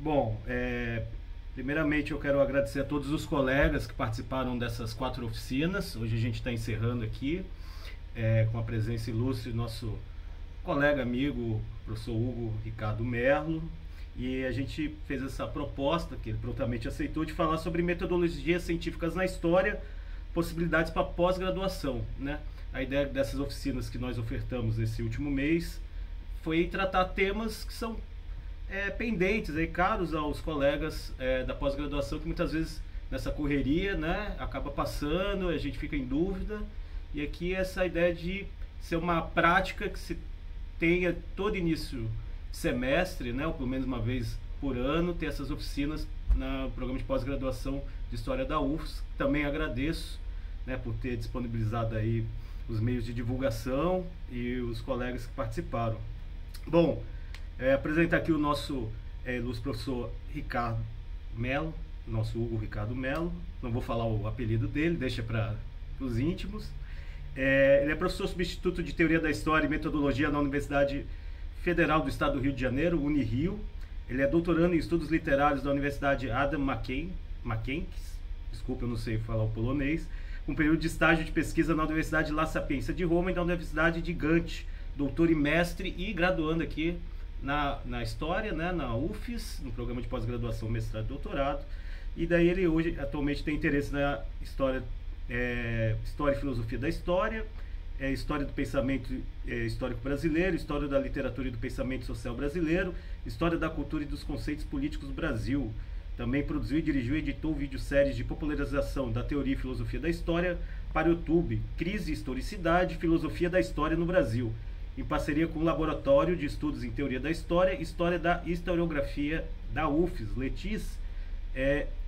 Bom, primeiramente eu quero agradecer a todos os colegas que participaram dessas 4 oficinas. Hoje a gente está encerrando aqui com a presença ilustre do nosso colega, amigo, professor Hugo Ricardo Mello, e a gente fez essa proposta, que ele prontamente aceitou, de falar sobre metodologias científicas na história, possibilidades para pós-graduação, né? A ideia dessas oficinas que nós ofertamos esse último mês foi tratar temas que são pendentes, caros aos colegas da pós-graduação, que muitas vezes nessa correria, né, acaba passando, a gente fica em dúvida, e aqui essa ideia de ser uma prática que se tenha todo início de semestre, né, ou pelo menos uma vez por ano, ter essas oficinas no programa de pós-graduação de História da UFS. Também agradeço, né, por ter disponibilizado aí os meios de divulgação e os colegas que participaram. Bom, apresentar aqui o nosso ilustre professor Ricardo Mello, nosso Hugo Ricardo Mello. Não vou falar o apelido dele, deixa para os íntimos. Ele é professor substituto de Teoria da História e Metodologia na Universidade Federal do Estado do Rio de Janeiro, Unirio. Ele é doutorando em Estudos Literários da Universidade Adam Mackenzie, desculpa, eu não sei falar o polonês, com período de estágio de pesquisa na Universidade La Sapienza de Roma e na Universidade de Gante, doutor e mestre e graduando aqui na História, né, na UFES, no programa de pós-graduação, mestrado e doutorado. E daí ele hoje, atualmente, tem interesse na História e Filosofia da História, História do Pensamento Histórico Brasileiro, História da Literatura e do Pensamento Social Brasileiro, História da Cultura e dos Conceitos Políticos do Brasil. Também produziu, dirigiu e editou videoséries de popularização da teoria e filosofia da história para o YouTube, Crise e Historicidade, Filosofia da História no Brasil, em parceria com o Laboratório de Estudos em Teoria da História, História da Historiografia da UFES, LETIS,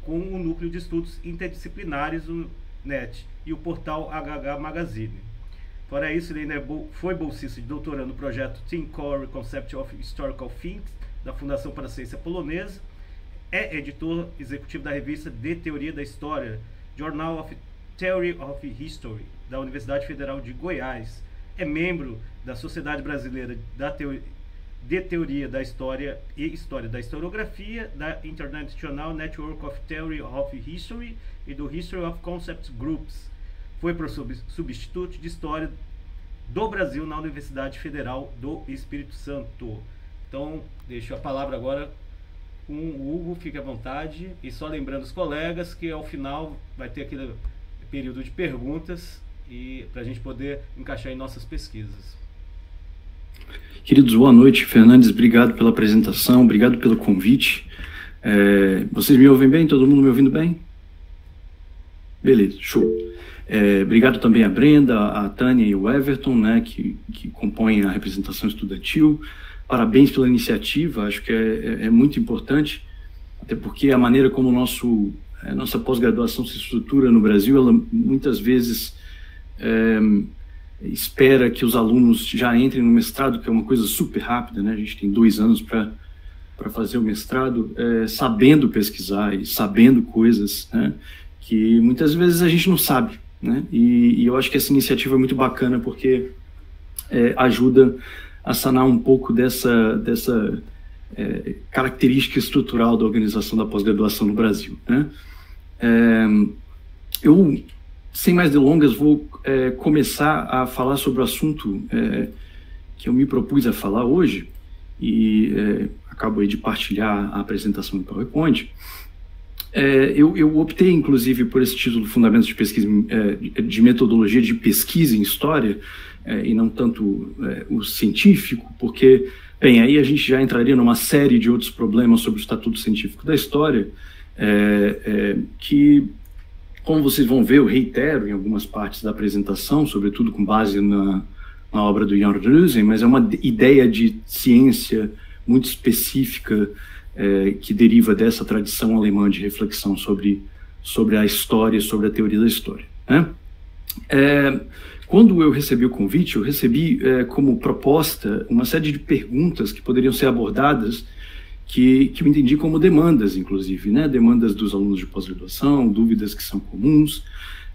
com o Núcleo de Estudos Interdisciplinares, o NET, e o portal HH Magazine. Fora isso, ele ainda foi bolsista de doutorado no projeto Team Core Concept of Historical Thinkings, da Fundação para a Ciência Polonesa, é editor executivo da revista de Teoria da História, Journal of Theory of History, da Universidade Federal de Goiás. É membro da Sociedade Brasileira de Teoria da História e História da Historiografia, da International Network of Theory of History e do History of Concept Groups. Foi professor substituto de História do Brasil na Universidade Federal do Espírito Santo. Então, deixo a palavra agora com o Hugo, fique à vontade, e só lembrando os colegas que ao final vai ter aquele período de perguntas e para a gente poder encaixar em nossas pesquisas. Queridos, boa noite. Fernandes, obrigado pela apresentação, obrigado pelo convite. Vocês me ouvem bem? Todo mundo me ouvindo bem? Beleza, show. Obrigado também a Brenda, a Tânia e o Everton, né, que compõem a representação estudantil. Parabéns pela iniciativa, acho que é muito importante, até porque a maneira como a nossa pós-graduação se estrutura no Brasil, ela muitas vezes espera que os alunos já entrem no mestrado, que é uma coisa super rápida, né? A gente tem 2 anos para fazer o mestrado, sabendo pesquisar e sabendo coisas, né, que muitas vezes a gente não sabe, né? E eu acho que essa iniciativa é muito bacana porque ajuda a sanar um pouco dessa característica estrutural da organização da pós-graduação no Brasil, né? Eu, sem mais delongas, vou começar a falar sobre o assunto que eu me propus a falar hoje, e acabo aí de partilhar a apresentação em PowerPoint. Eu optei, inclusive, por esse título, Fundamentos de Pesquisa, de Metodologia de Pesquisa em História, e não tanto o científico, porque, bem, aí a gente já entraria numa série de outros problemas sobre o estatuto científico da história, que, como vocês vão ver, eu reitero em algumas partes da apresentação, sobretudo com base na obra do Jan Rösen, mas é uma ideia de ciência muito específica, que deriva dessa tradição alemã de reflexão sobre a história, sobre a teoria da história, né? Quando eu recebi o convite, eu recebi como proposta uma série de perguntas que poderiam ser abordadas, que eu entendi como demandas, inclusive, né? Demandas dos alunos de pós-graduação, dúvidas que são comuns.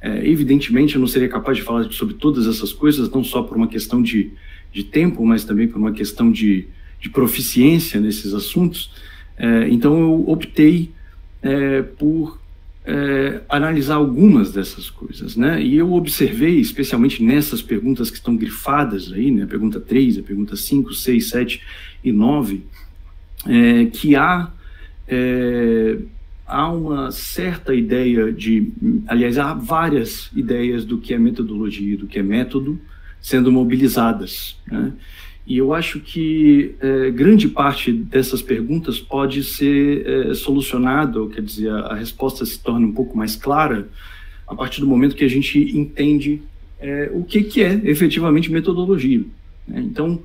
Evidentemente, eu não seria capaz de falar sobre todas essas coisas, não só por uma questão de tempo, mas também por uma questão de proficiência nesses assuntos. Então, eu optei por analisar algumas dessas coisas, né? E eu observei, especialmente nessas perguntas que estão grifadas aí, né? A pergunta 3, a pergunta 5, 6, 7 e 9, que há uma certa ideia aliás, há várias ideias do que é metodologia e do que é método sendo mobilizadas, né? E eu acho que grande parte dessas perguntas pode ser solucionada, ou quer dizer, a resposta se torna um pouco mais clara a partir do momento que a gente entende o que é efetivamente metodologia, né? Então,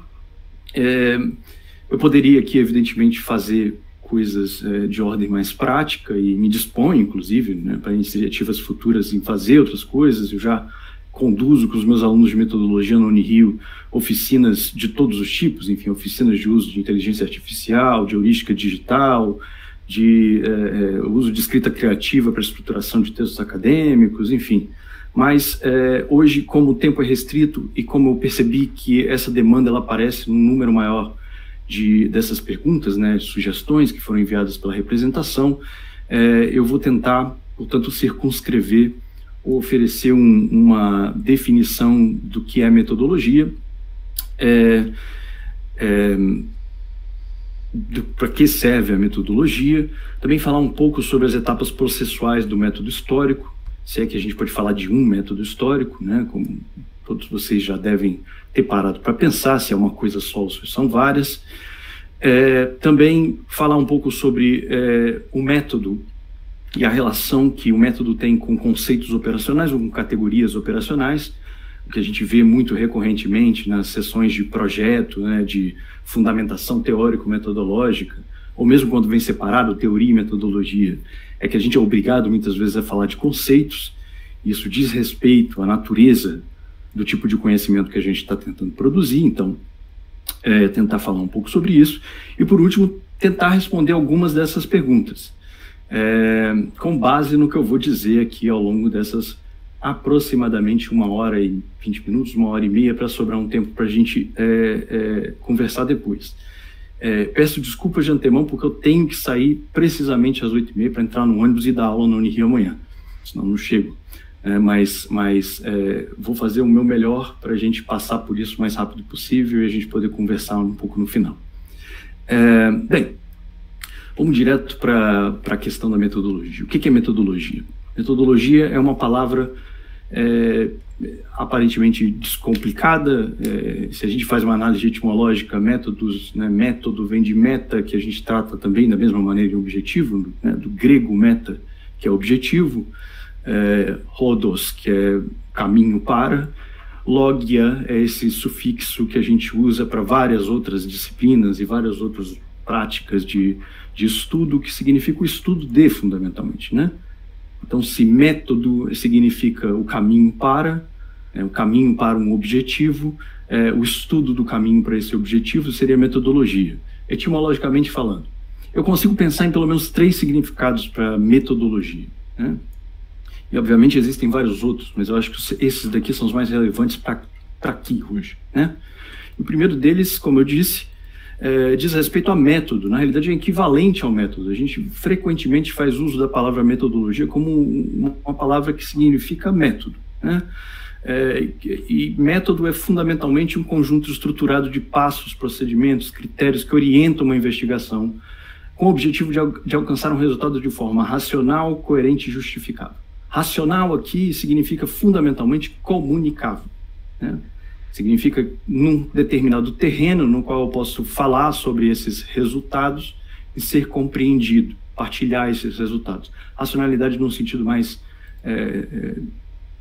eu poderia aqui, evidentemente, fazer coisas de ordem mais prática e me disponho, inclusive, né, para iniciativas futuras em fazer outras coisas. Eu já conduzo com os meus alunos de metodologia no Unirio oficinas de todos os tipos, enfim, oficinas de uso de inteligência artificial, de heurística digital, de uso de escrita criativa para estruturação de textos acadêmicos, enfim. Mas hoje, como o tempo é restrito e como eu percebi que essa demanda ela aparece num número maior dessas perguntas, né, sugestões que foram enviadas pela representação, eu vou tentar, portanto, circunscrever ou oferecer uma definição do que é metodologia, para que serve a metodologia, também falar um pouco sobre as etapas processuais do método histórico, se é que a gente pode falar de um método histórico, né, como todos vocês já devem ter parado para pensar se é uma coisa só ou se são várias. Também falar um pouco sobre o método e a relação que o método tem com conceitos operacionais ou com categorias operacionais, o que a gente vê muito recorrentemente nas sessões de projeto, né, de fundamentação teórico-metodológica, ou mesmo quando vem separado teoria e metodologia, é que a gente é obrigado muitas vezes a falar de conceitos. Isso diz respeito à natureza do tipo de conhecimento que a gente está tentando produzir. Então, tentar falar um pouco sobre isso. E, por último, tentar responder algumas dessas perguntas, com base no que eu vou dizer aqui ao longo dessas aproximadamente 1h20, 1h30, para sobrar um tempo para a gente conversar depois. Peço desculpas de antemão, porque eu tenho que sair precisamente às 8h30 para entrar no ônibus e dar aula no Unirio amanhã, senão não chego. Mas vou fazer o meu melhor para a gente passar por isso o mais rápido possível e a gente poder conversar um pouco no final. Bem, vamos direto para a questão da metodologia. O que é metodologia? Metodologia é uma palavra aparentemente descomplicada. Se a gente faz uma análise etimológica, métodos, né, método vem de meta, que a gente trata também da mesma maneira em objetivo, né, do grego meta, que é objetivo, hodos, que é caminho para, logia é esse sufixo que a gente usa para várias outras disciplinas e várias outras práticas de estudo, que significa o estudo de, fundamentalmente, né? Então, se método significa o caminho para, o caminho para um objetivo, o estudo do caminho para esse objetivo seria metodologia, etimologicamente falando. Eu consigo pensar em pelo menos 3 significados para metodologia, né? E, obviamente, existem vários outros, mas eu acho que esses daqui são os mais relevantes para aqui hoje, né? O primeiro deles, como eu disse, diz respeito a método. Na realidade, é equivalente ao método. A gente frequentemente faz uso da palavra metodologia como uma palavra que significa método, né? E método é fundamentalmente um conjunto estruturado de passos, procedimentos, critérios que orientam uma investigação com o objetivo de alcançar um resultado de forma racional, coerente e justificável. Racional aqui significa fundamentalmente comunicável, né? Significa num determinado terreno no qual eu posso falar sobre esses resultados e ser compreendido, partilhar esses resultados. Racionalidade num sentido mais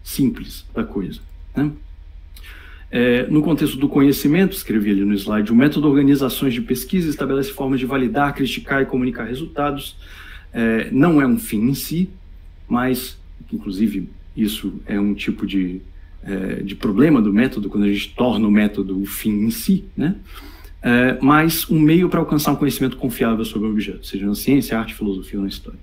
simples da coisa, né? No contexto do conhecimento, escrevi ali no slide, o método de organizações de pesquisa estabelece formas de validar, criticar e comunicar resultados. Não é um fim em si, mas, inclusive, isso é um tipo de problema do método, quando a gente torna o método o fim em si, né? Mas um meio para alcançar um conhecimento confiável sobre o objeto, seja na ciência, arte, filosofia ou na história.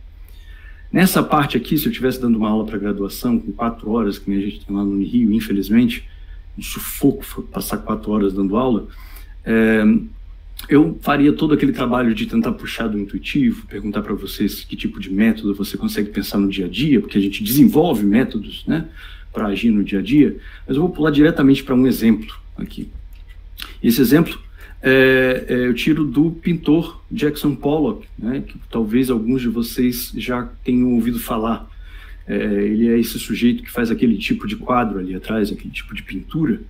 Nessa parte aqui, se eu estivesse dando uma aula para graduação com 4 horas, que a gente tem lá no Unirio, infelizmente, um sufoco passar 4 horas dando aula, eu faria todo aquele trabalho de tentar puxar do intuitivo, perguntar para vocês que tipo de método você consegue pensar no dia a dia, porque a gente desenvolve métodos, né, para agir no dia a dia, mas eu vou pular diretamente para um exemplo aqui. Esse exemplo eu tiro do pintor Jackson Pollock, né, que talvez alguns de vocês já tenham ouvido falar. Ele é esse sujeito que faz aquele tipo de quadro ali atrás, aquele tipo de pintura,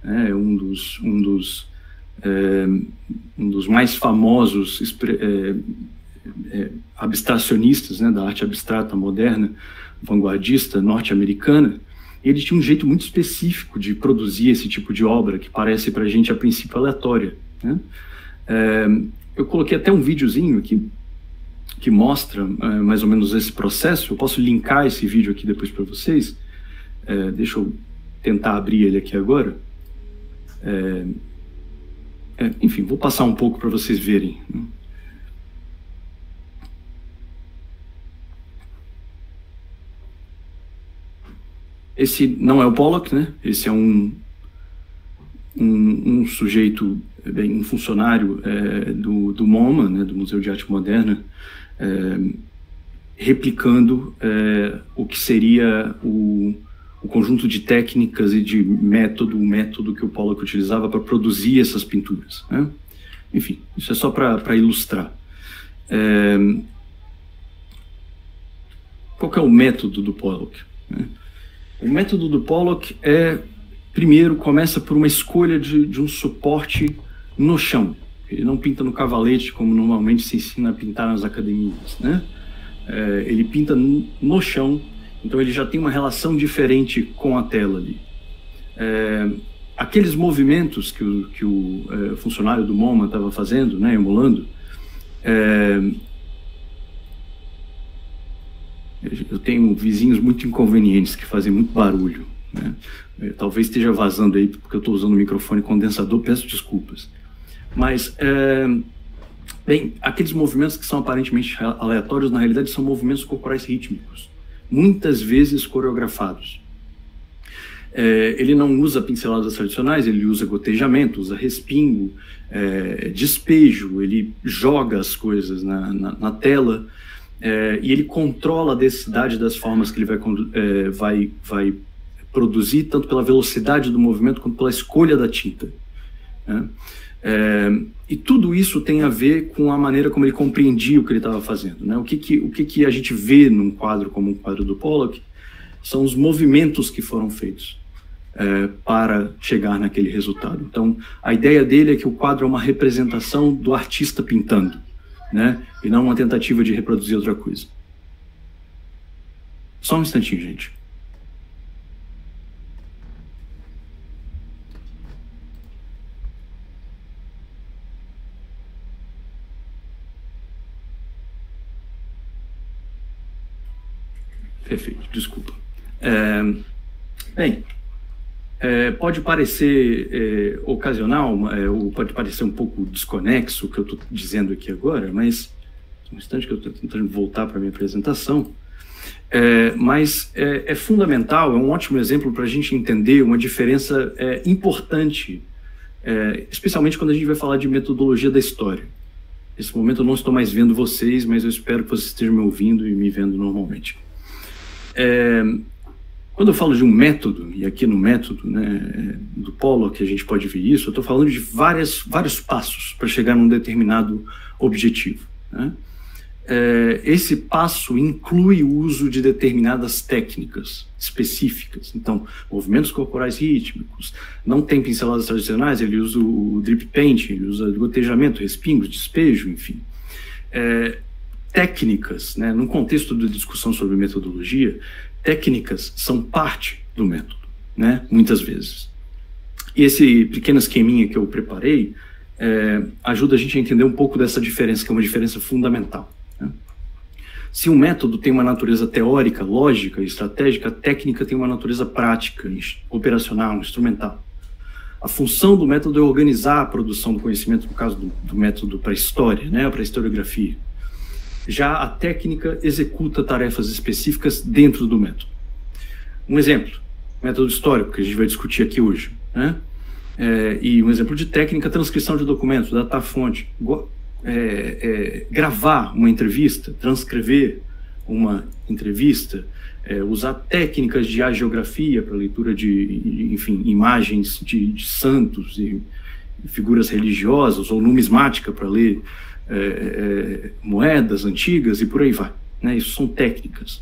né, um dos mais famosos abstracionistas, né, da arte abstrata moderna, vanguardista norte-americana. Ele tinha um jeito muito específico de produzir esse tipo de obra que parece para a gente a princípio aleatória, né? Eu coloquei até um videozinho aqui que mostra mais ou menos esse processo. Eu posso linkar esse vídeo aqui depois para vocês. Deixa eu tentar abrir ele aqui agora. Enfim, vou passar um pouco para vocês verem, né? Esse não é o Pollock, né? Esse é um sujeito, um funcionário do MoMA, né? Do Museu de Arte Moderna, replicando o que seria o conjunto de técnicas e de o método que o Pollock utilizava para produzir essas pinturas, né? Enfim, isso é só para ilustrar. Qual que é o método do Pollock, né? O método do Pollock primeiro, começa por uma escolha de um suporte no chão. Ele não pinta no cavalete, como normalmente se ensina a pintar nas academias, né? Ele pinta no chão, então ele já tem uma relação diferente com a tela ali. Aqueles movimentos que o funcionário do MoMA estava fazendo, né, emulando, eu tenho vizinhos muito inconvenientes que fazem muito barulho, né? Talvez esteja vazando aí porque eu estou usando o microfone condensador, peço desculpas. Mas, bem, aqueles movimentos que são aparentemente aleatórios, na realidade são movimentos corporais rítmicos, muitas vezes coreografados. Ele não usa pinceladas tradicionais, ele usa gotejamento, usa respingo, despejo, ele joga as coisas na tela, e ele controla a densidade das formas que ele vai produzir, tanto pela velocidade do movimento quanto pela escolha da tinta, né? E tudo isso tem a ver com a maneira como ele compreendia o que ele estava fazendo, né? O que a gente vê num quadro como um quadro do Pollock são os movimentos que foram feitos para chegar naquele resultado. Então, a ideia dele é que o quadro é uma representação do artista pintando, né? E não uma tentativa de reproduzir outra coisa. Só um instantinho, gente. Perfeito, desculpa. Bem, pode parecer ocasional, ou pode parecer um pouco desconexo o que eu estou dizendo aqui agora, mas um instante que eu estou tentando voltar para a minha apresentação, mas é fundamental, é um ótimo exemplo para a gente entender uma diferença importante, especialmente quando a gente vai falar de metodologia da história. Nesse momento eu não estou mais vendo vocês, mas eu espero que vocês estejam me ouvindo e me vendo normalmente. Quando eu falo de um método, e aqui no método, né, do Pollock a gente pode ver isso, eu estou falando de vários passos para chegar num determinado objetivo, né? Esse passo inclui o uso de determinadas técnicas específicas. Então, movimentos corporais rítmicos, não tem pinceladas tradicionais, ele usa o drip paint, ele usa gotejamento, respingos, despejo, enfim. Técnicas, né, num contexto de discussão sobre metodologia, técnicas são parte do método, né, muitas vezes. E esse pequeno esqueminha que eu preparei ajuda a gente a entender um pouco dessa diferença, que é uma diferença fundamental, né? Se um método tem uma natureza teórica, lógica, estratégica, a técnica tem uma natureza prática, operacional, instrumental. A função do método é organizar a produção do conhecimento, no caso do método para a história, né, para a historiografia. Já a técnica executa tarefas específicas dentro do método. Um exemplo, método histórico, que a gente vai discutir aqui hoje, né? E um exemplo de técnica, transcrição de documentos, data-fonte, gravar uma entrevista, transcrever uma entrevista, usar técnicas de agiografia para leitura de enfim, imagens de santos e figuras religiosas, ou numismática para ler moedas antigas e por aí vai, né? Isso são técnicas.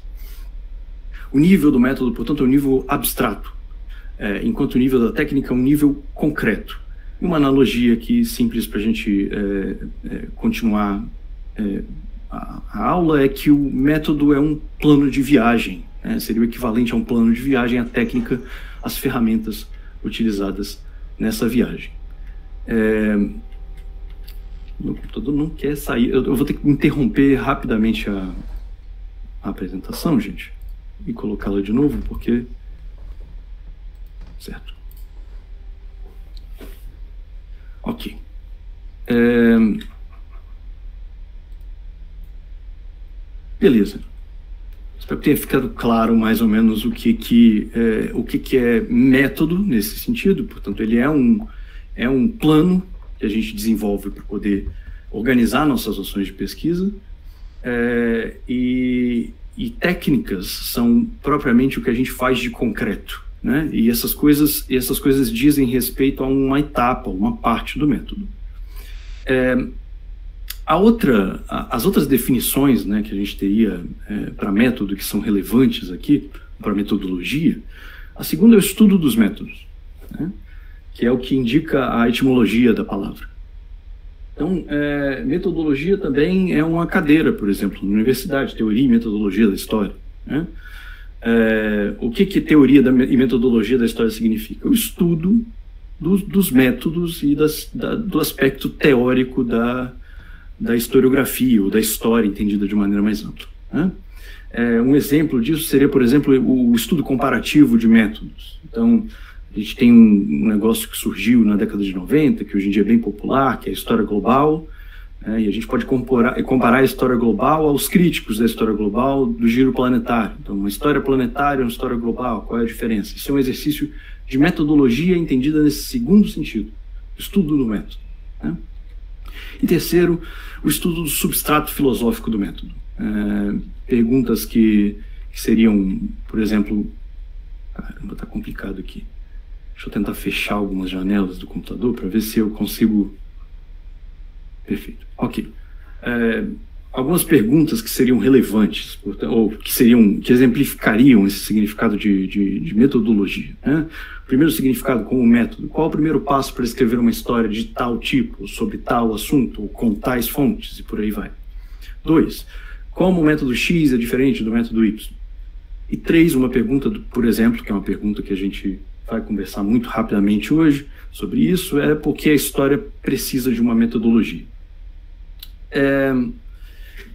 O nível do método, portanto, é um nível abstrato, enquanto o nível da técnica é um nível concreto. E uma analogia aqui simples para a gente continuar a aula é que o método é um plano de viagem, né? Seria o equivalente a um plano de viagem, a técnica, as ferramentas utilizadas nessa viagem. Meu computador não quer sair, eu vou ter que interromper rapidamente a apresentação, gente, e colocá-la de novo, porque... Certo. Ok. Beleza. Espero que tenha ficado claro mais ou menos o que é método nesse sentido. Portanto, ele é um plano que a gente desenvolve para poder organizar nossas ações de pesquisa, e técnicas são propriamente o que a gente faz de concreto, né? E essas coisas dizem respeito a uma etapa, uma parte do método. As outras definições, né, que a gente teria para método, que são relevantes aqui, para metodologia, a segunda é o estudo dos métodos, né, que é o que indica a etimologia da palavra. Então, metodologia também é uma cadeira, por exemplo, na universidade, teoria e metodologia da história, né? O que teoria e metodologia da história significa? O estudo dos métodos e do aspecto teórico da historiografia, ou da história entendida de maneira mais ampla, né? Um exemplo disso seria, por exemplo, o estudo comparativo de métodos. Então, a gente tem um negócio que surgiu na década de 90, que hoje em dia é bem popular, que é a história global, né? E a gente pode comparar a história global aos críticos da história global do giro planetário. Então, uma história planetária e uma história global, qual é a diferença? Isso é um exercício de metodologia entendida nesse segundo sentido, estudo do método, né? E terceiro, o estudo do substrato filosófico do método. Perguntas que seriam, por exemplo... Caramba, tá complicado aqui. Deixa eu tentar fechar algumas janelas do computador para ver se eu consigo... Perfeito. Ok. Algumas perguntas que seriam relevantes, ou que exemplificariam esse significado de metodologia, né? Primeiro significado como método. Qual o primeiro passo para escrever uma história de tal tipo, sobre tal assunto, ou com tais fontes, e por aí vai. 2. Como o método X é diferente do método Y? E 3, uma pergunta, por exemplo, que é uma pergunta que a gente vai conversar muito rapidamente hoje sobre isso, é por que a história precisa de uma metodologia.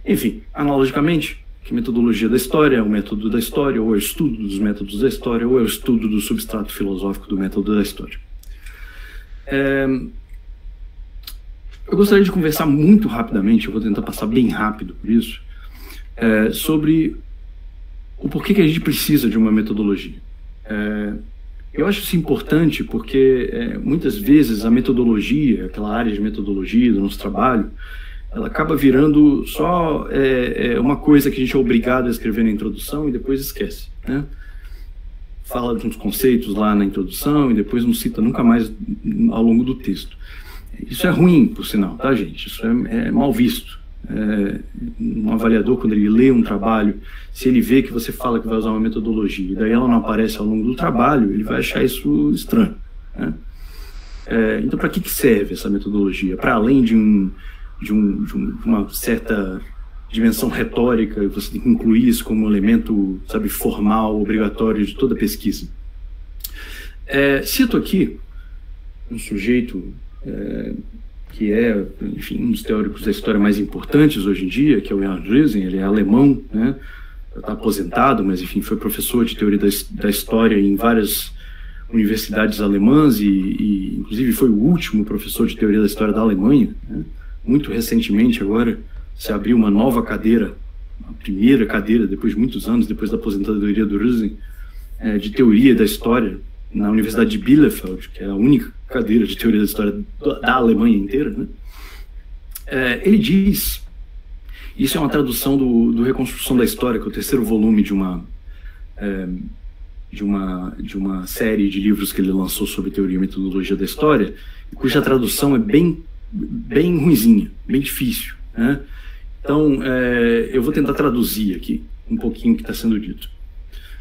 Enfim, analogicamente, que metodologia da história é o método da história, ou é o estudo dos métodos da história, ou é o estudo do substrato filosófico do método da história. Eu gostaria de conversar muito rapidamente, eu vou tentar passar bem rápido por isso, sobre o porquê que a gente precisa de uma metodologia. Eu acho isso importante porque muitas vezes a metodologia, aquela área de metodologia do nosso trabalho, ela acaba virando só uma coisa que a gente é obrigado a escrever na introdução e depois esquece, né? Fala de uns conceitos lá na introdução e depois não cita nunca mais ao longo do texto. Isso é ruim, por sinal, tá, gente? Isso é mal visto. Um avaliador, quando ele lê um trabalho, se ele vê que você fala que vai usar uma metodologia e daí ela não aparece ao longo do trabalho, ele vai achar isso estranho, né? Então, para que serve essa metodologia? Para além de uma certa dimensão retórica, você tem que incluir isso como um elemento, sabe, formal, obrigatório de toda pesquisa. Cito aqui um sujeito que é, enfim, um dos teóricos da história mais importantes hoje em dia, que é o Jan Driessen. Ele é alemão, né? Está aposentado, mas, enfim, foi professor de teoria da história em várias universidades alemãs e inclusive, foi o último professor de teoria da história da Alemanha, né? Muito recentemente, agora, se abriu uma nova cadeira, a primeira cadeira, depois de muitos anos, depois da aposentadoria do Driessen, de teoria da história na Universidade de Bielefeld, que é a única cadeira de teoria da história da Alemanha inteira, né? Ele diz, isso é uma tradução do Reconstrução da História, que é o terceiro volume de uma série de livros que ele lançou sobre teoria e metodologia da história, cuja tradução é bem ruinzinha, bem difícil, né? Então, eu vou tentar traduzir aqui um pouquinho o que está sendo dito.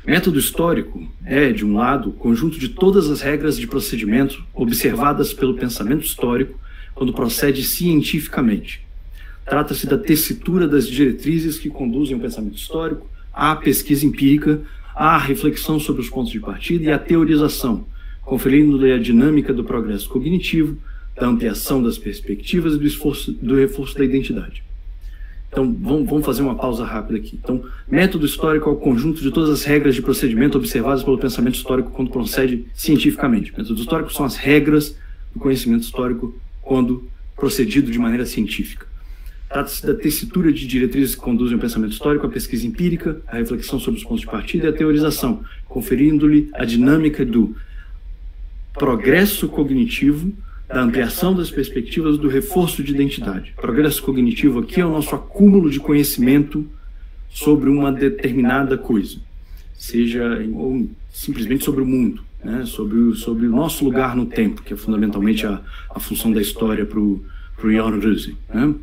Método histórico é, de um lado, o conjunto de todas as regras de procedimento observadas pelo pensamento histórico quando procede cientificamente. Trata-se da tessitura das diretrizes que conduzem o pensamento histórico à pesquisa empírica, à reflexão sobre os pontos de partida e à teorização, conferindo-lhe a dinâmica do progresso cognitivo, da ampliação das perspectivas e do reforço da identidade. Então, vamos fazer uma pausa rápida aqui. Então, método histórico é o conjunto de todas as regras de procedimento observadas pelo pensamento histórico quando procede cientificamente. Método histórico são as regras do conhecimento histórico quando procedido de maneira científica. Trata-se da tessitura de diretrizes que conduzem o pensamento histórico, a pesquisa empírica, a reflexão sobre os pontos de partida e a teorização, conferindo-lhe a dinâmica do progresso cognitivo, da ampliação das perspectivas, do reforço de identidade. Progresso cognitivo aqui é o nosso acúmulo de conhecimento sobre uma determinada coisa, seja ou simplesmente sobre o mundo, né? sobre o nosso lugar no tempo, que é fundamentalmente a função da história para o Jan Rösing, né?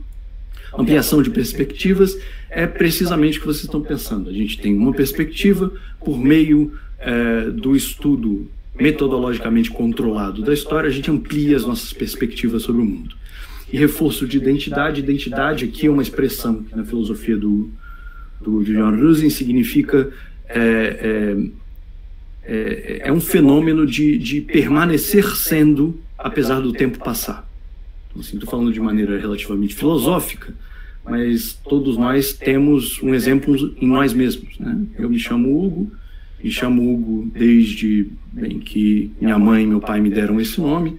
Ampliação de perspectivas é precisamente o que vocês estão pensando. A gente tem uma perspectiva por meio do estudo metodologicamente controlado da história, a gente amplia as nossas perspectivas sobre o mundo. E reforço de identidade. Identidade aqui é uma expressão que na filosofia do Jan Rösing significa um fenômeno de permanecer sendo apesar do tempo passar. Então, assim, estou falando de maneira relativamente filosófica, mas todos nós temos um exemplo em nós mesmos, né? Eu me chamo Hugo desde que minha mãe e meu pai me deram esse nome.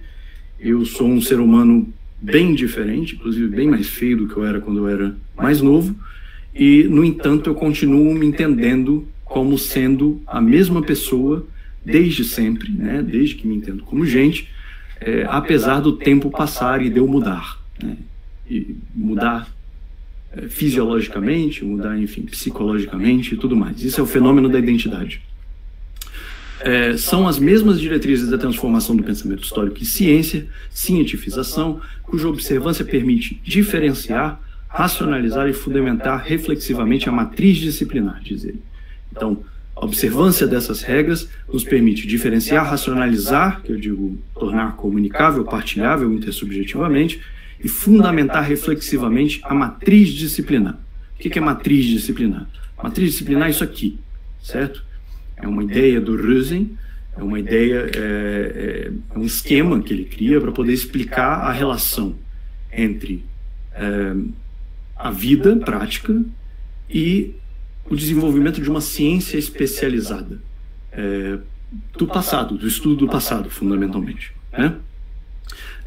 Eu sou um ser humano bem diferente, inclusive bem mais feio do que eu era quando eu era mais novo, e, no entanto, eu continuo me entendendo como sendo a mesma pessoa desde sempre, né? Desde que me entendo como gente, apesar do tempo passar e de eu mudar, né? E mudar fisiologicamente, mudar, enfim, psicologicamente e tudo mais. Isso é o fenômeno da identidade. São as mesmas diretrizes da transformação do pensamento histórico e cientifização, cuja observância permite diferenciar, racionalizar e fundamentar reflexivamente a matriz disciplinar, diz ele. Então, a observância dessas regras nos permite diferenciar, racionalizar, que eu digo tornar comunicável, partilhável intersubjetivamente, e fundamentar reflexivamente a matriz disciplinar. O que é matriz disciplinar? Matriz disciplinar é isso aqui, certo? É uma ideia do Rösing, é uma ideia, é um esquema que ele cria para poder explicar a relação entre a vida prática e o desenvolvimento de uma ciência especializada do passado, do estudo do passado, fundamentalmente, né?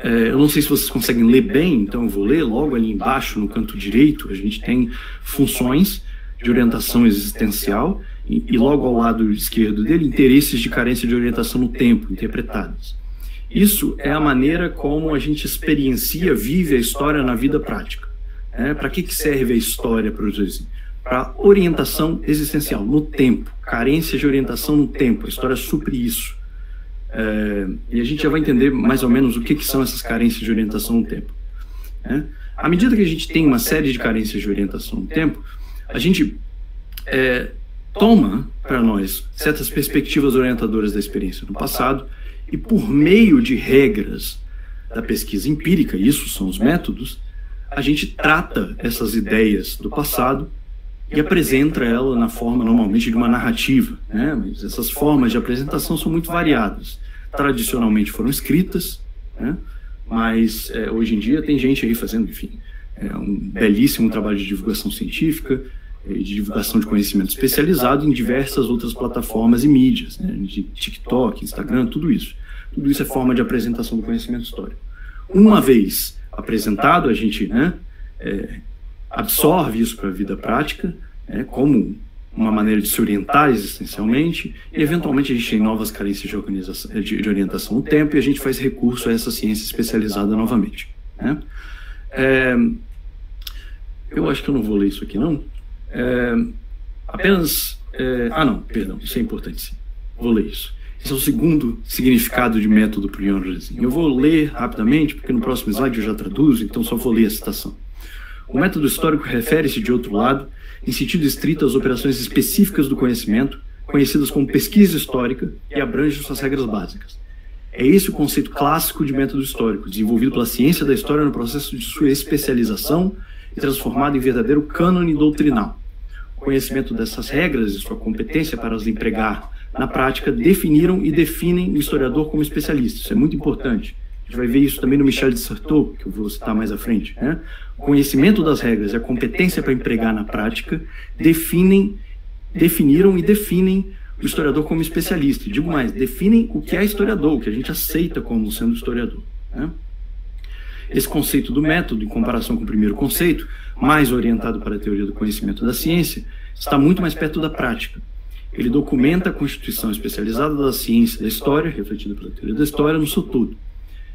Eu não sei se vocês conseguem ler bem, então eu vou ler. Logo ali embaixo, no canto direito, a gente tem funções de orientação existencial e logo ao lado esquerdo dele, interesses de carência de orientação no tempo, interpretados. Isso é a maneira como a gente experiencia, vive a história na vida prática. Para que serve a história para os dois? Para orientação existencial, no tempo, carência de orientação no tempo. A história supre isso. E a gente já vai entender mais ou menos o que são essas carências de orientação no tempo. À medida que a gente tem uma série de carências de orientação no tempo, a gente toma para nós certas perspectivas orientadoras da experiência no passado e, por meio de regras da pesquisa empírica, isso são os métodos, a gente trata essas ideias do passado e apresenta ela na forma, normalmente, de uma narrativa, né? Mas essas formas de apresentação são muito variadas. Tradicionalmente foram escritas, né? Mas hoje em dia tem gente aí fazendo, enfim, um belíssimo trabalho de divulgação científica, de divulgação de conhecimento especializado em diversas outras plataformas e mídias, né? De TikTok, Instagram, tudo isso. Tudo isso é forma de apresentação do conhecimento histórico. Uma vez apresentado, a gente absorve isso para a vida prática, como uma maneira de se orientar existencialmente, e eventualmente a gente tem novas carências de orientação no tempo, e a gente faz recurso a essa ciência especializada novamente, né? Eu acho que eu não vou ler isso aqui, não. Não, perdão, isso é importante, sim. Vou ler isso. Esse é o segundo significado de método para o Ian Rusin. Eu vou ler rapidamente, porque no próximo slide eu já traduzo, então só vou ler a citação. O método histórico refere-se, de outro lado, em sentido estrito às operações específicas do conhecimento, conhecidas como pesquisa histórica, e abrange suas regras básicas. É esse o conceito clássico de método histórico, desenvolvido pela ciência da história no processo de sua especialização e transformado em verdadeiro cânone doutrinal. O conhecimento dessas regras e sua competência para as empregar na prática definiram e definem o historiador como especialista. Isso é muito importante. A gente vai ver isso também no Michel de Certeau, que eu vou citar mais à frente, né? O conhecimento das regras e a competência para empregar na prática definiram e definem o historiador como especialista. E digo mais, definem o que é historiador, o que a gente aceita como sendo historiador, né? Esse conceito do método, em comparação com o primeiro conceito, mais orientado para a teoria do conhecimento da ciência, está muito mais perto da prática. Ele documenta a constituição especializada da ciência da história, refletida pela teoria da história, no seu todo.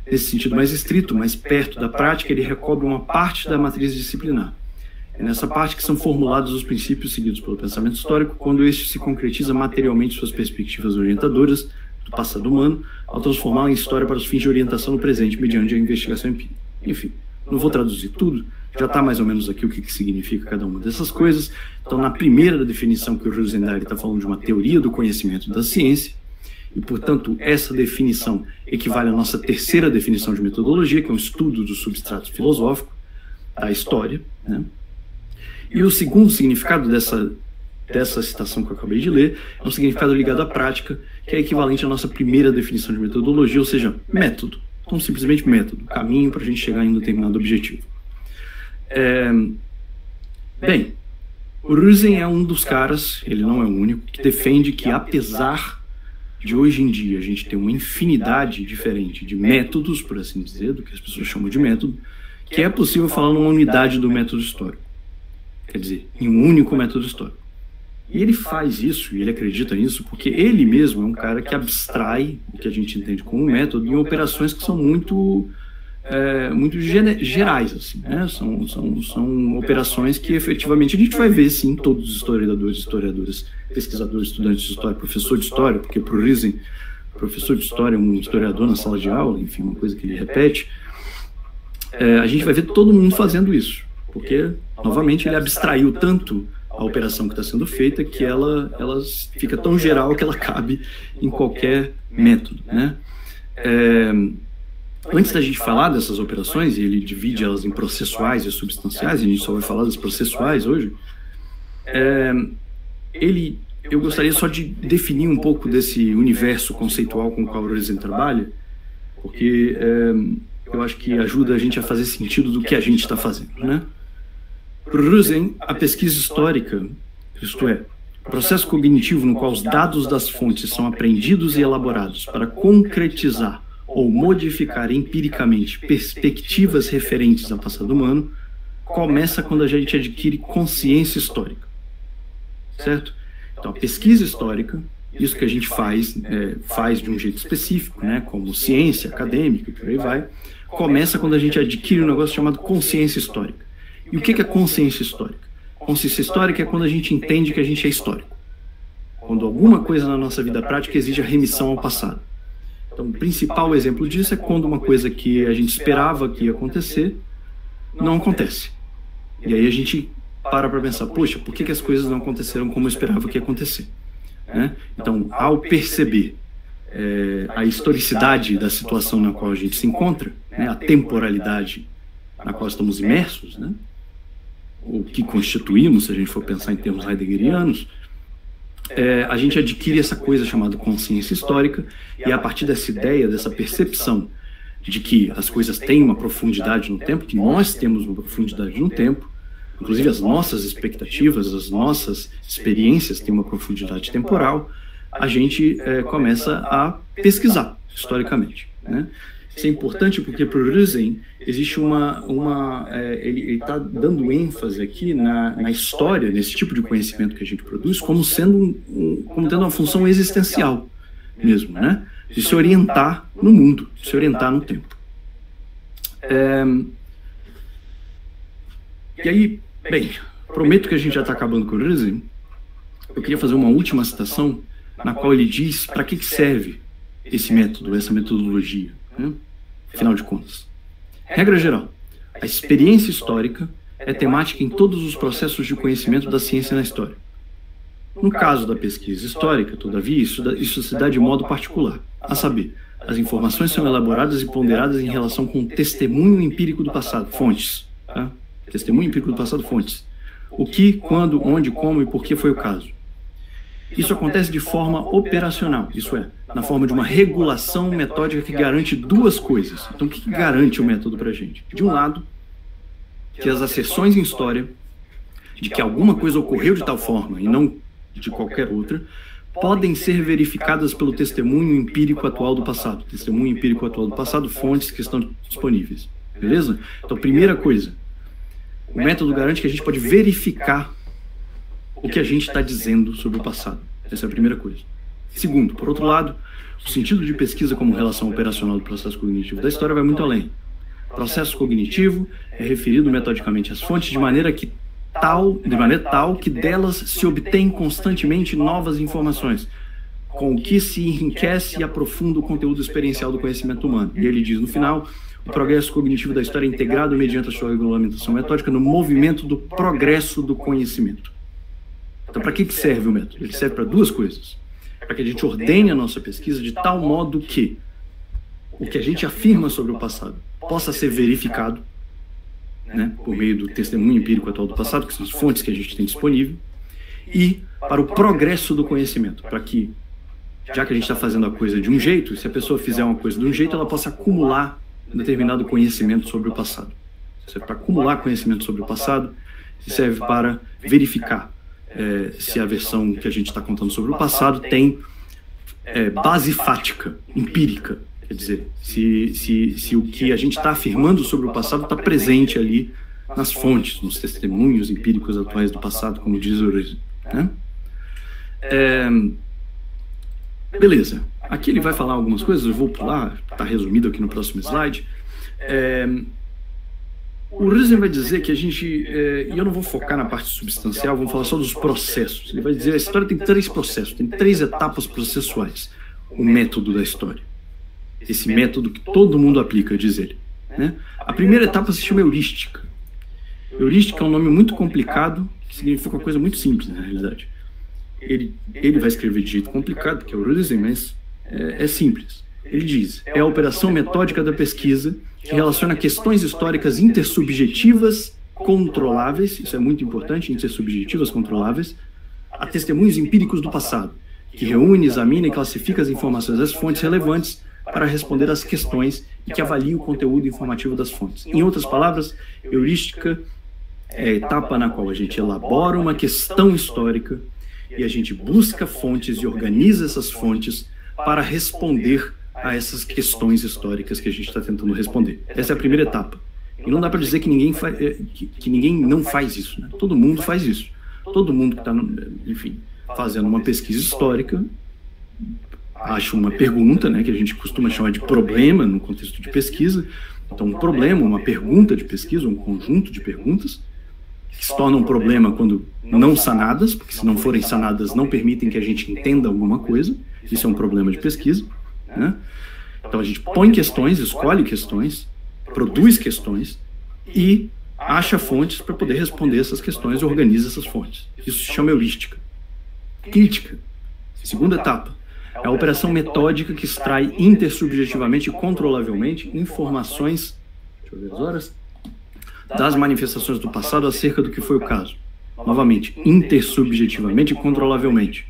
Nesse sentido mais estrito, mais perto da prática, ele recobre uma parte da matriz disciplinar. É nessa parte que são formulados os princípios seguidos pelo pensamento histórico, quando este se concretiza materialmente suas perspectivas orientadoras do passado humano, ao transformá-la em história para os fins de orientação no presente, mediante a investigação empírica. Enfim, não vou traduzir tudo, já está mais ou menos aqui o que significa cada uma dessas coisas. Então, na primeira definição que o Rosendale está falando de uma teoria do conhecimento da ciência, e, portanto, essa definição equivale à nossa terceira definição de metodologia, que é um estudo do substrato filosófico da história, né? E o segundo significado dessa citação que eu acabei de ler é um significado ligado à prática, que é equivalente à nossa primeira definição de metodologia, ou seja, método. Então, simplesmente método, caminho para a gente chegar em um determinado objetivo. Bem, o Rusin é um dos caras, ele não é o único, que defende que, apesar de hoje em dia a gente ter uma infinidade diferente de métodos, por assim dizer, do que as pessoas chamam de método, que é possível falar numa unidade do método histórico. Quer dizer, em um único método histórico. E ele faz isso, e ele acredita nisso, porque ele mesmo é um cara que abstrai o que a gente entende como método em operações que são muito gerais, assim, né? São operações que efetivamente a gente vai ver, sim, todos os historiadoras, pesquisadores, estudantes de história, professor de história, porque para o Rusin, professor de história é um historiador na sala de aula, enfim, uma coisa que ele repete. A gente vai ver todo mundo fazendo isso, porque, novamente, ele abstraiu tanto a operação que está sendo feita que ela fica tão geral que ela cabe em qualquer método, né? Antes da gente falar dessas operações, e ele divide elas em processuais e substanciais, e a gente só vai falar das processuais hoje, eu gostaria só de definir um pouco desse universo conceitual com o qual o Rusin trabalha, porque eu acho que ajuda a gente a fazer sentido do que a gente está fazendo, né? Para o Rusin, a pesquisa histórica, isto é, o processo cognitivo no qual os dados das fontes são aprendidos e elaborados para concretizar ou modificar empiricamente perspectivas referentes ao passado humano, começa quando a gente adquire consciência histórica. Certo? Então, a pesquisa histórica, isso que a gente faz de um jeito específico, né, como ciência acadêmica, por aí vai, começa quando a gente adquire um negócio chamado consciência histórica. E o que é consciência histórica? Consciência histórica é quando a gente entende que a gente é histórico. Quando alguma coisa na nossa vida prática exige a remissão ao passado. Então, o principal exemplo disso é quando uma coisa que a gente esperava que ia acontecer, não acontece. E aí a gente para pensar, poxa, por que as coisas não aconteceram como eu esperava que ia acontecer? Né? Então, ao perceber a historicidade da situação na qual a gente se encontra, né, a temporalidade na qual estamos imersos, né, o que constituímos, se a gente for pensar em termos heideggerianos, a gente adquire essa coisa chamada consciência histórica, e a partir dessa ideia, dessa percepção de que as coisas têm uma profundidade no tempo, que nós temos uma profundidade no tempo, inclusive as nossas expectativas, as nossas experiências têm uma profundidade temporal, a gente começa a pesquisar historicamente, né? Isso é importante porque para o Rusen existe ele está dando ênfase aqui na história, nesse tipo de conhecimento que a gente produz, como como tendo uma função existencial mesmo, né? De se orientar no mundo, de se orientar no tempo. E aí, bem, prometo que a gente já está acabando com o Rusen. Eu queria fazer uma última citação na qual ele diz para que serve esse método, essa metodologia, né? Afinal de contas. Regra geral, a experiência histórica é temática em todos os processos de conhecimento da ciência na história. No caso da pesquisa histórica, todavia, isso se dá de modo particular, a saber, as informações são elaboradas e ponderadas em relação com o testemunho empírico do passado, fontes. Tá? Testemunho empírico do passado, fontes. O que, quando, onde, como e por que foi o caso. Isso acontece de forma operacional, isso é, na forma de uma regulação metódica que garante duas coisas. Então, o que garante o método para a gente? De um lado, que as asserções em história de que alguma coisa ocorreu de tal forma e não de qualquer outra, podem ser verificadas pelo testemunho empírico atual do passado. Testemunho empírico atual do passado, fontes que estão disponíveis. Beleza? Então, primeira coisa, o método garante que a gente pode verificar o que a gente está dizendo sobre o passado. Essa é a primeira coisa. Segundo, por outro lado, o sentido de pesquisa como relação operacional do processo cognitivo da história vai muito além. O processo cognitivo é referido metodicamente às fontes de maneira tal que delas se obtém constantemente novas informações, com o que se enriquece e aprofunda o conteúdo experiencial do conhecimento humano. E ele diz no final, o progresso cognitivo da história é integrado mediante a sua regulamentação metódica no movimento do progresso do conhecimento. Então, para que serve o método? Ele serve para duas coisas. Para que a gente ordene a nossa pesquisa de tal modo que o que a gente afirma sobre o passado possa ser verificado, né, por meio do testemunho empírico atual do passado, que são as fontes que a gente tem disponível, e para o progresso do conhecimento, para que, já que a gente está fazendo a coisa de um jeito, se a pessoa fizer uma coisa de um jeito, ela possa acumular determinado conhecimento sobre o passado. Serve para acumular conhecimento sobre o passado, e serve para verificar se a versão que a gente está contando sobre o passado tem base fática, empírica. Quer dizer, se o que a gente está afirmando sobre o passado está presente ali nas fontes, nos testemunhos empíricos atuais do passado, como diz o Rusen, né? Beleza. Aqui ele vai falar algumas coisas, eu vou pular, está resumido aqui no próximo slide. O Rusen vai dizer que a gente, e eu não vou focar na parte substancial, vamos falar só dos processos. Ele vai dizer que a história tem 3 processos, tem 3 etapas processuais. O método da história. Esse método que todo mundo aplica, diz ele, né? A primeira etapa se chama heurística. Heurística é um nome muito complicado, que significa uma coisa muito simples, na realidade. Ele vai escrever de jeito complicado, porque é o Rusen, mas é simples. Ele diz, é a operação metódica da pesquisa que relaciona questões históricas intersubjetivas controláveis, isso é muito importante, intersubjetivas controláveis, a testemunhos empíricos do passado, que reúne, examina e classifica as informações das fontes relevantes para responder às questões e que avalia o conteúdo informativo das fontes. Em outras palavras, heurística é a etapa na qual a gente elabora uma questão histórica e a gente busca fontes e organiza essas fontes para responder a essas questões históricas que a gente está tentando responder. Essa é a primeira etapa. E não dá para dizer que ninguém não faz isso, né? Todo mundo faz isso. Todo mundo que está, enfim, fazendo uma pesquisa histórica acha uma pergunta, né, que a gente costuma chamar de problema no contexto de pesquisa. Então, um problema, uma pergunta de pesquisa, um conjunto de perguntas que se tornam um problema quando não sanadas, porque se não forem sanadas não permitem que a gente entenda alguma coisa. Isso é um problema de pesquisa, né? Então a gente põe questões, escolhe questões, produz questões e acha fontes para poder responder essas questões e organiza essas fontes. Isso se chama heurística. Crítica, segunda etapa, é a operação metódica que extrai intersubjetivamente e controlavelmente informações, deixa eu ver as horas, das manifestações do passado acerca do que foi o caso. Novamente, intersubjetivamente e controlavelmente.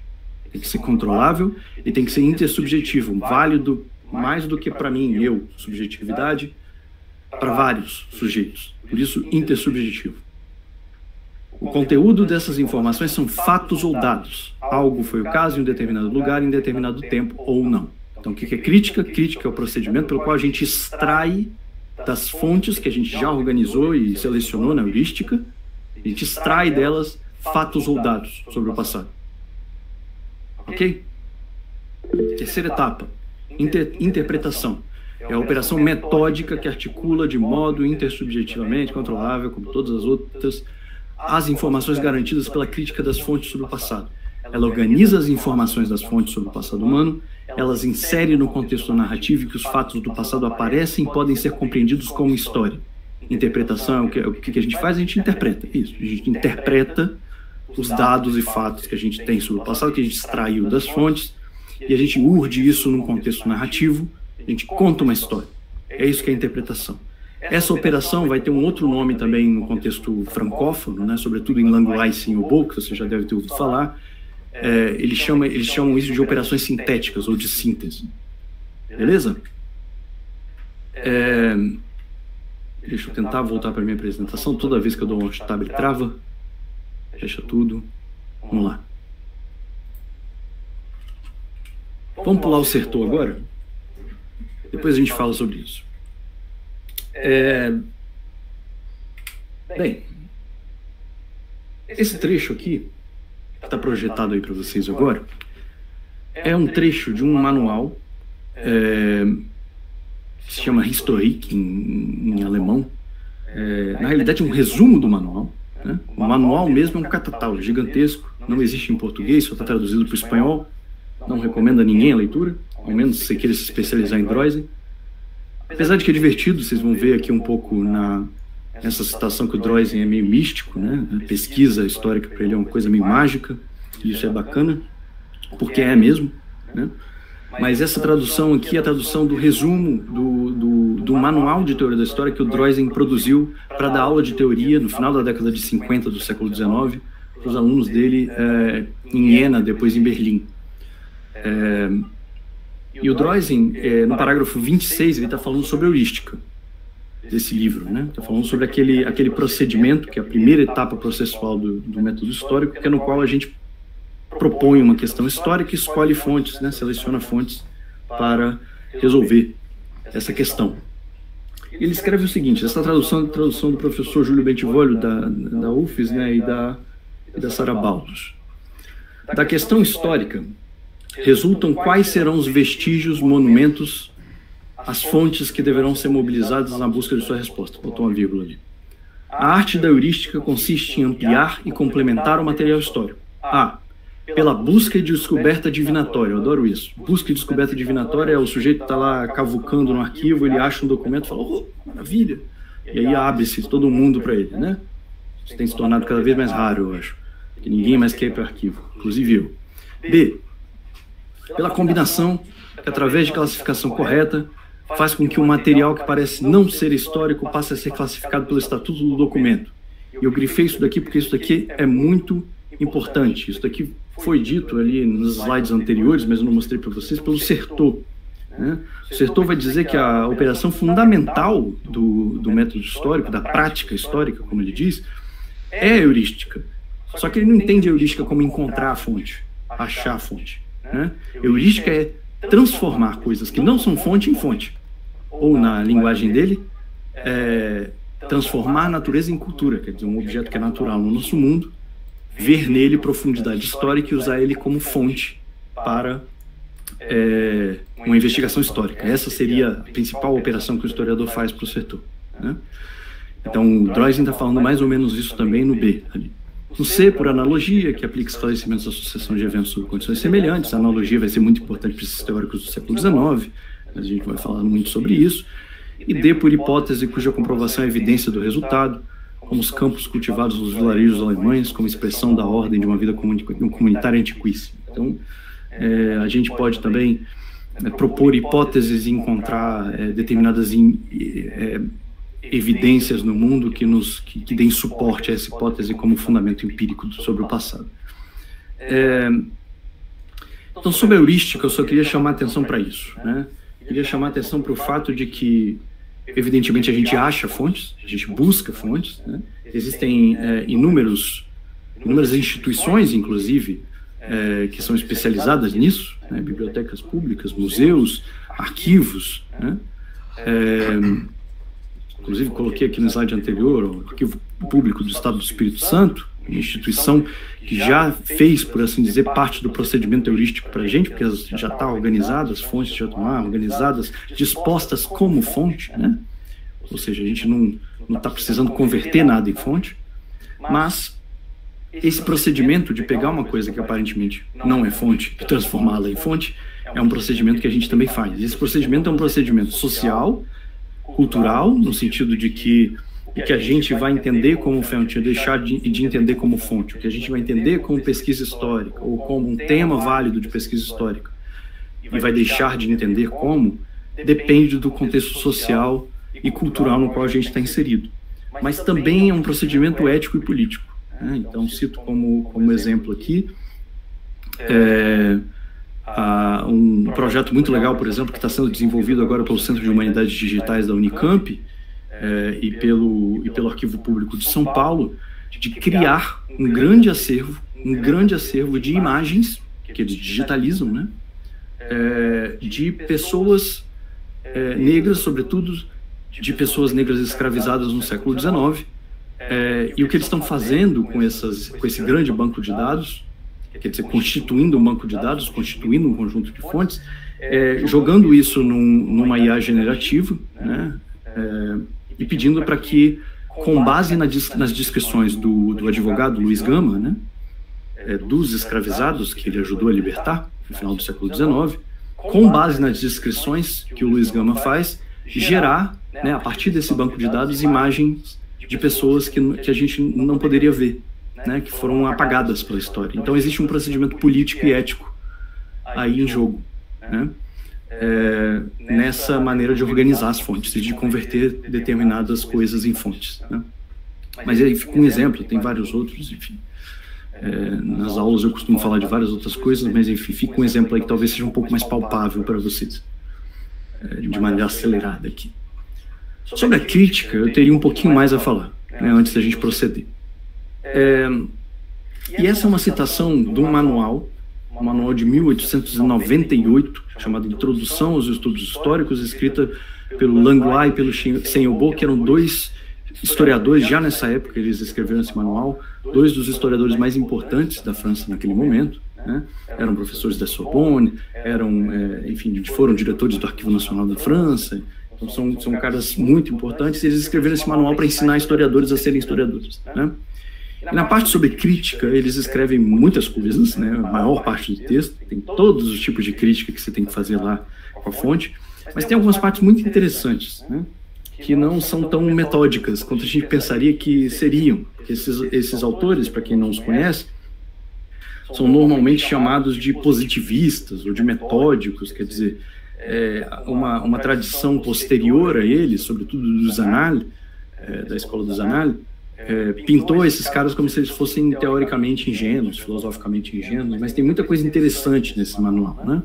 Tem que ser controlável e tem que ser intersubjetivo, válido mais do que para mim, eu, subjetividade, para vários sujeitos. Por isso, intersubjetivo. O conteúdo dessas informações são fatos ou dados. Algo foi o caso em um determinado lugar, em determinado tempo ou não. Então, o que é crítica? Crítica é o procedimento pelo qual a gente extrai das fontes que a gente já organizou e selecionou na heurística, a gente extrai delas fatos ou dados sobre o passado. Ok? Terceira etapa, interpretação. É a operação metódica que articula de modo intersubjetivamente controlável, como todas as outras, as informações garantidas pela crítica das fontes sobre o passado. Ela organiza as informações das fontes sobre o passado humano, elas insere no contexto narrativo que os fatos do passado aparecem e podem ser compreendidos como história. Interpretação é o que a gente faz? A gente interpreta. Isso, a gente interpreta os dados e fatos que a gente tem sobre o passado, que a gente extraiu das fontes, e a gente urde isso num contexto narrativo, a gente conta uma história. É isso que é a interpretação. Essa operação vai ter um outro nome também no contexto francófono, né, sobretudo em Langlois e Obo, que você já deve ter ouvido falar. Eles chamam isso de operações sintéticas ou de síntese. Beleza? Deixa eu tentar voltar para a minha apresentação. Toda vez que eu dou um Alt Tab, ele trava. Fecha tudo. Vamos lá. Vamos pular o Certeau agora? Depois a gente fala sobre isso. Bem, esse trecho aqui, que está projetado aí para vocês agora, é um trecho de um manual que se chama Historique em alemão. Na realidade é um resumo do manual, né? O manual mesmo é um catatal gigantesco, não existe em português, só está traduzido para o espanhol, não recomendo a ninguém a leitura, ao menos se você queira se especializar em Droysen. Apesar de que é divertido, vocês vão ver aqui um pouco nessa citação que o Droysen é meio místico, né? A pesquisa histórica para ele é uma coisa meio mágica, e isso é bacana, porque é mesmo, né? Mas essa tradução aqui é a tradução do resumo do manual de teoria da história que o Droysen produziu para dar aula de teoria no final da década de 50 do século XIX para os alunos dele em Iena, depois em Berlim. E o Droysen, no parágrafo 26, ele está falando sobre a heurística desse livro, né? Está falando sobre aquele procedimento, que é a primeira etapa processual do método histórico, que é no qual a gente propõe uma questão histórica e escolhe fontes, né? Seleciona fontes para resolver essa questão. Ele escreve o seguinte, essa tradução é a tradução do professor Júlio Bentivoglio, da UFES, né? e da Sara Baldos. Da questão histórica, resultam quais serão os vestígios, monumentos, as fontes que deverão ser mobilizadas na busca de sua resposta. Botou uma vírgula ali. A arte da heurística consiste em ampliar e complementar o material histórico. Pela busca e descoberta divinatória. Eu adoro isso. Busca e descoberta divinatória é o sujeito que está lá cavucando no arquivo, ele acha um documento e fala, oh, maravilha! E aí abre-se todo mundo para ele, né? Isso tem se tornado cada vez mais raro, eu acho. Que ninguém mais quer ir para o arquivo, inclusive eu. B. Pela combinação, que através de classificação correta, faz com que um material que parece não ser histórico passe a ser classificado pelo estatuto do documento. E eu grifei isso daqui porque isso daqui é muito importante. Isso daqui foi dito ali nos slides anteriores, mas eu não mostrei para vocês, pelo Certeau, né? O Certeau vai dizer que a operação fundamental do método histórico, da prática histórica, como ele diz, é a heurística. Só que ele não entende a heurística como encontrar a fonte, achar a fonte, né? Heurística é transformar coisas que não são fonte em fonte. Ou, na linguagem dele, transformar a natureza em cultura, quer dizer, um objeto que é natural no nosso mundo, ver nele profundidade histórica e usar ele como fonte para uma investigação histórica. Essa seria a principal operação que o historiador faz para o Certeau, né? Então, o Droysen está falando mais ou menos isso também no B, ali. No C, por analogia, que aplica esclarecimentos à sucessão de eventos sob condições semelhantes. A analogia vai ser muito importante para esses teóricos do século XIX, mas a gente vai falar muito sobre isso. E D, por hipótese cuja comprovação é evidência do resultado, como os campos cultivados nos vilarejos alemães, como expressão da ordem de uma vida comunitária antiquíssima. Então, a gente pode também propor hipóteses e encontrar determinadas evidências no mundo que deem suporte a essa hipótese como fundamento empírico sobre o passado. Então, sobre a heurística, eu só queria chamar a atenção para isso, né? Queria chamar a atenção para o fato de que, evidentemente, a gente acha fontes, a gente busca fontes, né? Existem inúmeras instituições, inclusive, que são especializadas nisso, né? Bibliotecas públicas, museus, arquivos, né? Inclusive coloquei aqui no slide anterior o Arquivo Público do Estado do Espírito Santo, uma instituição que já fez, por assim dizer, parte do procedimento heurístico para a gente, porque já está organizada, as fontes já estão lá organizadas, dispostas como fonte, né? Ou seja, a gente não está precisando converter nada em fonte, mas esse procedimento de pegar uma coisa que aparentemente não é fonte e transformá-la em fonte é um procedimento que a gente também faz. Esse procedimento é um procedimento social, cultural, no sentido de que o que a gente vai entender como fonte, deixar de entender como fonte, o que a gente vai entender como pesquisa histórica, ou como um tema válido de pesquisa histórica, e vai deixar de entender como, depende do contexto social e cultural no qual a gente está inserido. Mas também é um procedimento ético e político, né? Então, cito como exemplo aqui um projeto muito legal, por exemplo, que está sendo desenvolvido agora pelo Centro de Humanidades Digitais da Unicamp, e pelo Arquivo Público de São Paulo, de criar um grande acervo de imagens que eles digitalizam, né? De pessoas negras, sobretudo de pessoas negras escravizadas no século XIX, e o que eles estão fazendo com esse grande banco de dados, quer dizer, constituindo um banco de dados, constituindo um conjunto de fontes, jogando isso numa IA generativa, né? E pedindo para que, com base nas descrições do advogado Luiz Gama, né, dos escravizados que ele ajudou a libertar no final do século XIX, com base nas descrições que o Luiz Gama faz, gerar, né, a partir desse banco de dados, imagens de pessoas que a gente não poderia ver, né, que foram apagadas pela história. Então existe um procedimento político e ético aí em jogo, né? Nessa maneira de organizar as fontes e de converter determinadas coisas em fontes, né? Mas aí fica um exemplo, tem vários outros, enfim. Nas aulas eu costumo falar de várias outras coisas, mas enfim, fica um exemplo aí que talvez seja um pouco mais palpável para vocês, de maneira acelerada aqui. Sobre a crítica, eu teria um pouquinho mais a falar, né, antes da gente proceder. E essa é uma citação de um manual de 1898, chamado Introdução aos Estudos Históricos, escrita pelo Langlois e pelo Seignobot, que eram dois historiadores, já nessa época eles escreveram esse manual, dois dos historiadores mais importantes da França naquele momento, né? Eram professores da Sorbonne, enfim, foram diretores do Arquivo Nacional da França, então são caras muito importantes, e eles escreveram esse manual para ensinar historiadores a serem historiadores, né? E na parte sobre crítica, eles escrevem muitas coisas, né? A maior parte do texto, tem todos os tipos de crítica que você tem que fazer lá com a fonte, mas tem algumas partes muito interessantes, né? Que não são tão metódicas quanto a gente pensaria que seriam. Esses autores, para quem não os conhece, são normalmente chamados de positivistas ou de metódicos, quer dizer, uma tradição posterior a eles, sobretudo do Zanal, da escola do Zanal, pintou esses caras como se eles fossem teoricamente ingênuos, filosoficamente ingênuos, mas tem muita coisa interessante nesse manual, né?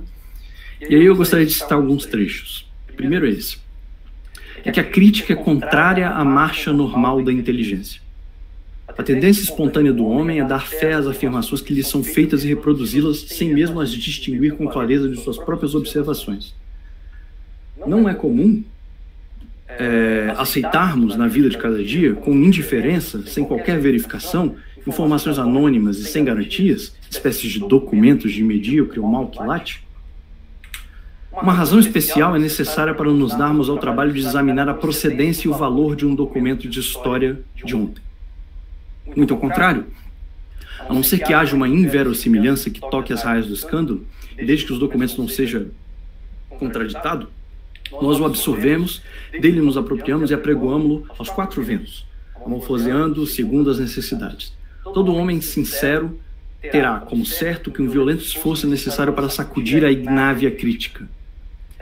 E aí eu gostaria de citar alguns trechos. Primeiro esse. É que a crítica é contrária à marcha normal da inteligência. A tendência espontânea do homem é dar fé às afirmações que lhe são feitas e reproduzi-las sem mesmo as distinguir com clareza de suas próprias observações. Não é comum aceitarmos na vida de cada dia, com indiferença, sem qualquer verificação, informações anônimas e sem garantias, espécies de documentos de medíocre ou mal quilate? Uma razão especial é necessária para nos darmos ao trabalho de examinar a procedência e o valor de um documento de história de ontem. Muito ao contrário, a não ser que haja uma inverossimilhança que toque as raias do escândalo, e desde que os documentos não sejam contraditados, nós o absorvemos, dele nos apropriamos e apregoamo-lo aos quatro ventos, amalfoseando segundo as necessidades. Todo homem sincero terá como certo que um violento esforço é necessário para sacudir a ignávia crítica.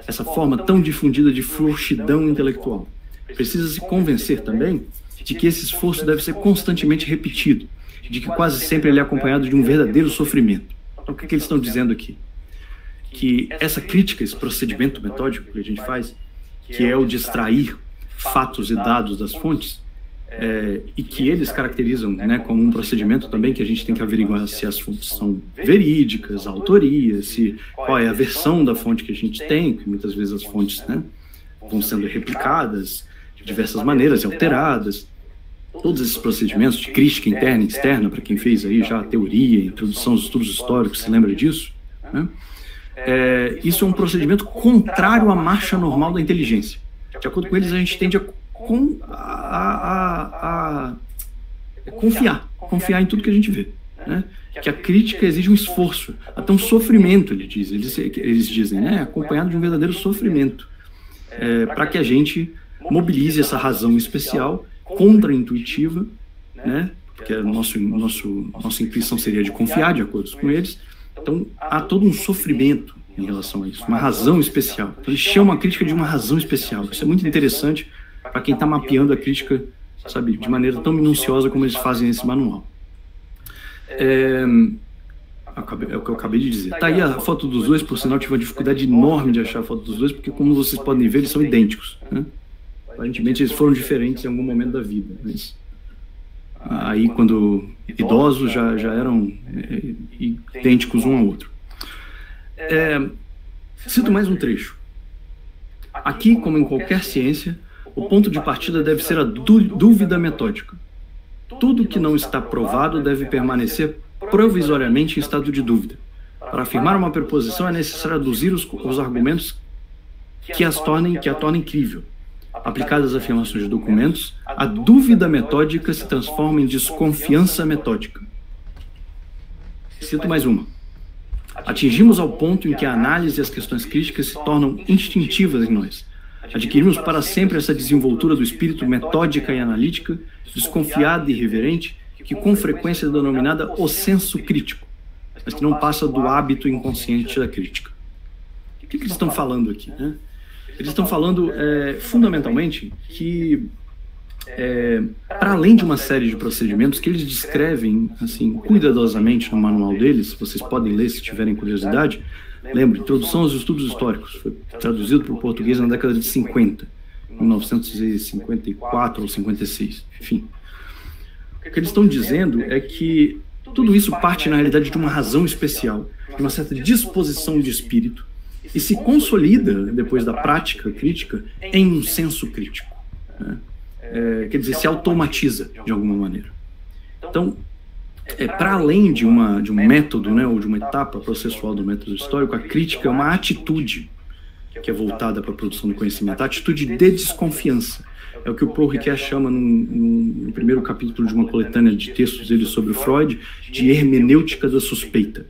Essa forma tão difundida de frouxidão intelectual. Precisa se convencer também de que esse esforço deve ser constantemente repetido, de que quase sempre ele é acompanhado de um verdadeiro sofrimento. Então, o que eles estão dizendo aqui? Que essa crítica, esse procedimento metódico que a gente faz, que é o de extrair fatos e dados das fontes, e que eles caracterizam, né, como um procedimento também que a gente tem que averiguar se as fontes são verídicas, a autoria, qual é a versão da fonte que a gente tem, que muitas vezes as fontes, né, vão sendo replicadas de diversas maneiras e alteradas. Todos esses procedimentos de crítica interna e externa, para quem fez aí já a teoria, introdução aos estudos históricos, se lembra disso, né? Isso é um procedimento contrário à marcha normal da inteligência. De acordo com eles, a gente tende a confiar em tudo que a gente vê, né? Que a crítica exige um esforço, até um sofrimento, eles dizem, né? Acompanhado de um verdadeiro sofrimento, para que a gente mobilize essa razão especial, contra-intuitiva, né? Porque nossa intuição seria de confiar, de acordo com eles. Então, há todo um sofrimento em relação a isso, uma razão especial. Então, eles chamam a crítica de uma razão especial. Isso é muito interessante para quem está mapeando a crítica, sabe, de maneira tão minuciosa como eles fazem nesse manual. É o que eu acabei de dizer. Tá aí a foto dos dois, por sinal, tive uma dificuldade enorme de achar a foto dos dois, porque, como vocês podem ver, eles são idênticos, né? Aparentemente, eles foram diferentes em algum momento da vida, mas aí, quando idosos, já eram idênticos um ao outro. Cito mais um trecho. Aqui, como em qualquer ciência, o ponto de partida deve ser a dúvida metódica. Tudo que não está provado deve permanecer provisoriamente em estado de dúvida. Para afirmar uma preposição é necessário aduzir os argumentos que a tornem crível. Aplicadas às afirmações de documentos, a dúvida metódica se transforma em desconfiança metódica. Cito mais uma. Atingimos ao ponto em que a análise e as questões críticas se tornam instintivas em nós. Adquirimos para sempre essa desenvoltura do espírito metódica e analítica, desconfiada e irreverente, que com frequência é denominada o senso crítico, mas que não passa do hábito inconsciente da crítica. O que eles estão falando aqui, né? Eles estão falando, fundamentalmente, que, para além de uma série de procedimentos que eles descrevem, assim, cuidadosamente no manual deles, vocês podem ler se tiverem curiosidade, lembra, Introdução aos Estudos Históricos, foi traduzido para o português na década de 50, 1954 ou 56, enfim. O que eles estão dizendo é que tudo isso parte, na realidade, de uma razão especial, de uma certa disposição de espírito, e se consolida, depois da prática crítica, em um senso crítico, né? Quer dizer, se automatiza de alguma maneira. Então, para além de um método, né, ou de uma etapa processual do método histórico, a crítica é uma atitude que é voltada para a produção do conhecimento, a atitude de desconfiança. É o que o Paul Ricoeur chama, no primeiro capítulo de uma coletânea de textos dele sobre Freud, de hermenêutica da suspeita,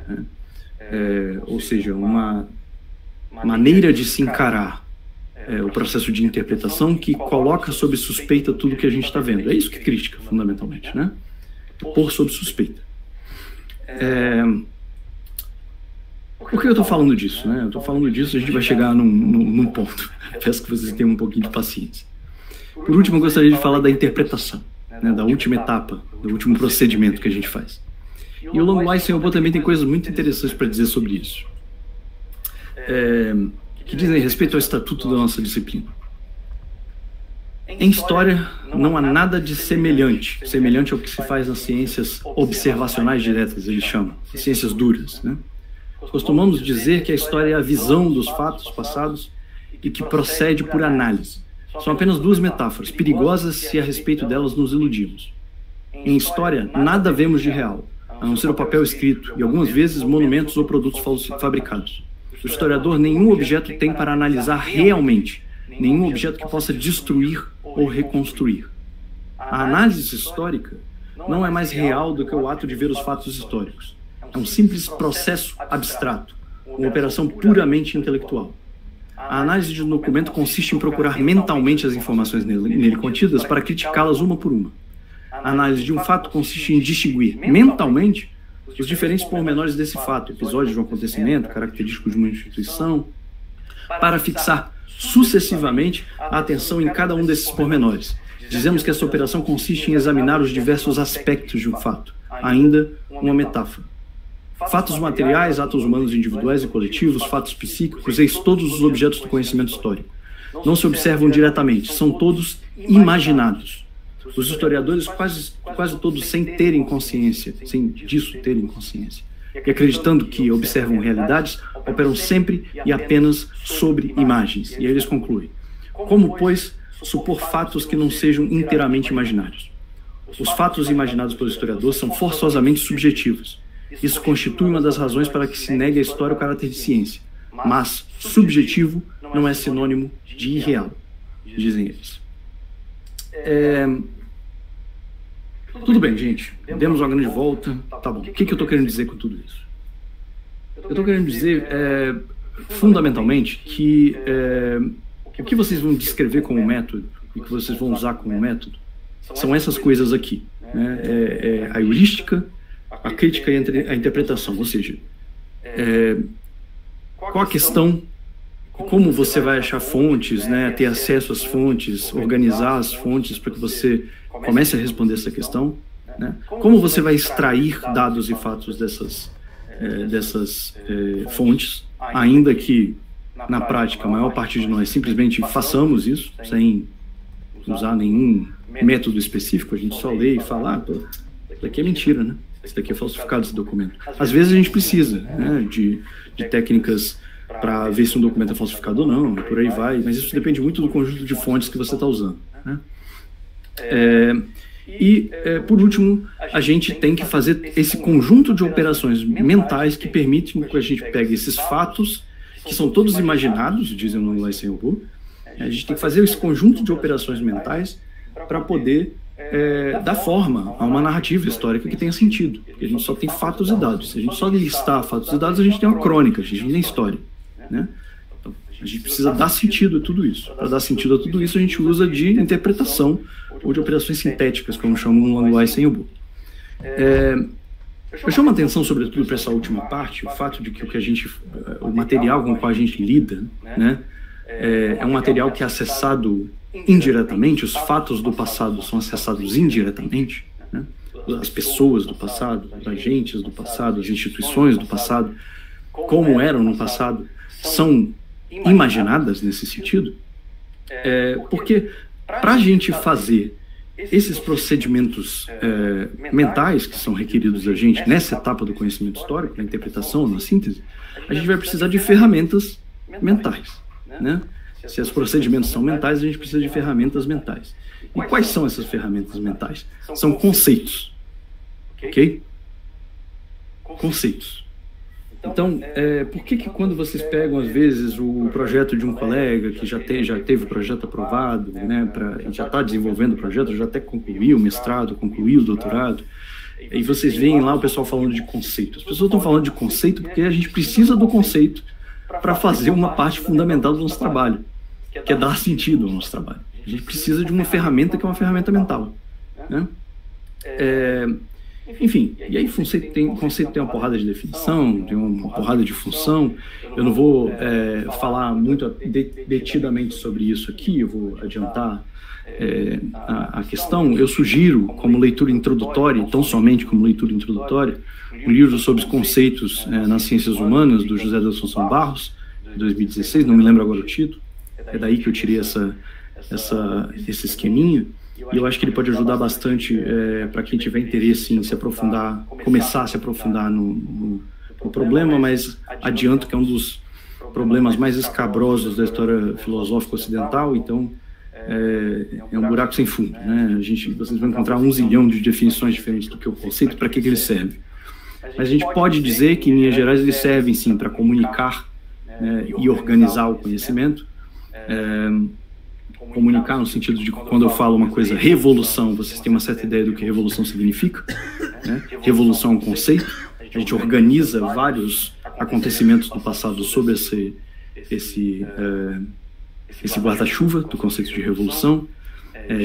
né? Ou seja, uma maneira de se encarar o processo de interpretação que coloca sob suspeita tudo que a gente está vendo. É isso que é crítica, fundamentalmente, né? Pôr sob suspeita. Por que eu estou falando disso, né? Eu estou falando disso, a gente vai chegar num ponto. Peço que vocês tenham um pouquinho de paciência. Por último, eu gostaria de falar da interpretação, né? Da última etapa, do último procedimento que a gente faz. E o Langlois Senhor também tem coisas muito interessantes para dizer sobre isso, que dizem respeito ao estatuto da nossa disciplina. Em história, não há nada de semelhante ao que se faz nas ciências observacionais diretas, eles chamam, ciências duras, né? Costumamos dizer que a história é a visão dos fatos passados e que procede por análise. São apenas duas metáforas, perigosas se a respeito delas nos iludimos. Em história, nada vemos de real, a não ser o papel escrito e, algumas vezes, monumentos ou produtos fabricados. O historiador nenhum objeto tem para analisar realmente, nenhum objeto que possa destruir ou reconstruir. A análise histórica não é mais real do que o ato de ver os fatos históricos. É um simples processo abstrato, uma operação puramente intelectual. A análise de um documento consiste em procurar mentalmente as informações nele contidas para criticá-las uma por uma. A análise de um fato consiste em distinguir mentalmente os diferentes pormenores desse fato, episódios de um acontecimento, característico de uma instituição, para fixar sucessivamente a atenção em cada um desses pormenores. Dizemos que essa operação consiste em examinar os diversos aspectos de um fato, ainda uma metáfora. Fatos materiais, atos humanos individuais e coletivos, fatos psíquicos, eis todos os objetos do conhecimento histórico. Não se observam diretamente, são todos imaginados. os historiadores quase todos sem terem consciência, sem disso terem consciência, e acreditando que observam realidades, operam sempre e apenas sobre imagens. E aí eles concluem: como, pois, supor fatos que não sejam inteiramente imaginários? Os fatos imaginados pelo historiador são forçosamente subjetivos. Isso constitui uma das razões para que se negue à história o caráter de ciência. Mas subjetivo não é sinônimo de irreal, dizem eles. Tudo bem, gente. Demos uma grande volta. Tá bom. O que eu estou querendo dizer com tudo isso? Eu estou querendo dizer, fundamentalmente, que o que vocês vão descrever como método e que vocês vão usar como método são essas coisas aqui, né? A heurística, a crítica e a interpretação. Ou seja, qual a questão, como você vai achar fontes, né? Ter acesso às fontes, organizar as fontes para que você comece a responder essa questão, né? Como você vai extrair dados e fatos dessas fontes, ainda que na prática a maior parte de nós simplesmente façamos isso, sem usar nenhum método específico. A gente só lê e fala: isso daqui é mentira, né? Isso daqui é falsificado, esse documento. Às vezes a gente precisa, né, de técnicas para ver se um documento é falsificado ou não, por aí vai, mas isso depende muito do conjunto de fontes que você está usando, né? Por último, a gente tem que fazer esse conjunto de operações mentais que permitem que a gente pegue esses fatos, que são todos imaginados, dizem no Lai Sen-Hu. A gente tem que fazer esse conjunto de operações mentais para poder dar forma a uma narrativa histórica que tenha sentido. Porque a gente só tem fatos e dados. Se a gente só listar fatos e dados, a gente tem uma crônica, a gente não tem história, né? Então, a gente precisa dar sentido a tudo isso. Para dar sentido a tudo isso, a gente usa de interpretação ou de operações sintéticas, como chamam no Lai Sen-Hu. Eu chamo a atenção, sobretudo, para essa última parte, o fato de que o material com o qual a gente lida, né, é um material que é acessado indiretamente. Os fatos do passado são acessados indiretamente, né? As pessoas do passado, os agentes do passado, as instituições do passado, como eram no passado, são imaginadas nesse sentido, porque para a gente fazer esses procedimentos mentais que são requeridos da gente nessa etapa do conhecimento histórico, na interpretação, na síntese, a gente vai precisar de ferramentas mentais, né? Se os procedimentos são mentais, a gente precisa de ferramentas mentais. E quais são essas ferramentas mentais? São conceitos, ok? Conceitos. Então, por que quando vocês pegam, às vezes, o projeto de um colega que já teve o projeto aprovado, né, já está desenvolvendo o projeto, já até concluiu o mestrado, concluiu o doutorado, e vocês veem lá o pessoal falando de conceito. As pessoas estão falando de conceito porque a gente precisa do conceito para fazer uma parte fundamental do nosso trabalho, que é dar sentido ao nosso trabalho. A gente precisa de uma ferramenta que é uma ferramenta mental, né? Enfim, e aí conceito tem uma porrada de definição, tem uma porrada de função. Eu não vou falar muito detidamente sobre isso aqui, eu vou adiantar a questão. Eu sugiro, como leitura introdutória, tão somente como leitura introdutória, um livro sobre os conceitos nas ciências humanas, do José da Assunção Barros, de 2016, não me lembro agora o título. É daí que eu tirei esse esqueminha. E eu acho que ele pode ajudar bastante para quem tiver interesse em se aprofundar, começar a se aprofundar no problema, mas adianto que é um dos problemas mais escabrosos da história filosófica ocidental. Então é um buraco sem fundo, né? Vocês vão encontrar 1 zilhão de definições diferentes do que o conceito, para que ele serve. Mas a gente pode dizer que, em linhas gerais, eles servem sim para comunicar, né, e organizar o conhecimento. Comunicar no sentido de que, quando eu falo uma coisa revolução, vocês têm uma certa ideia do que revolução significa, né? Revolução é um conceito. A gente organiza vários acontecimentos do passado sob esse guarda-chuva do conceito de revolução.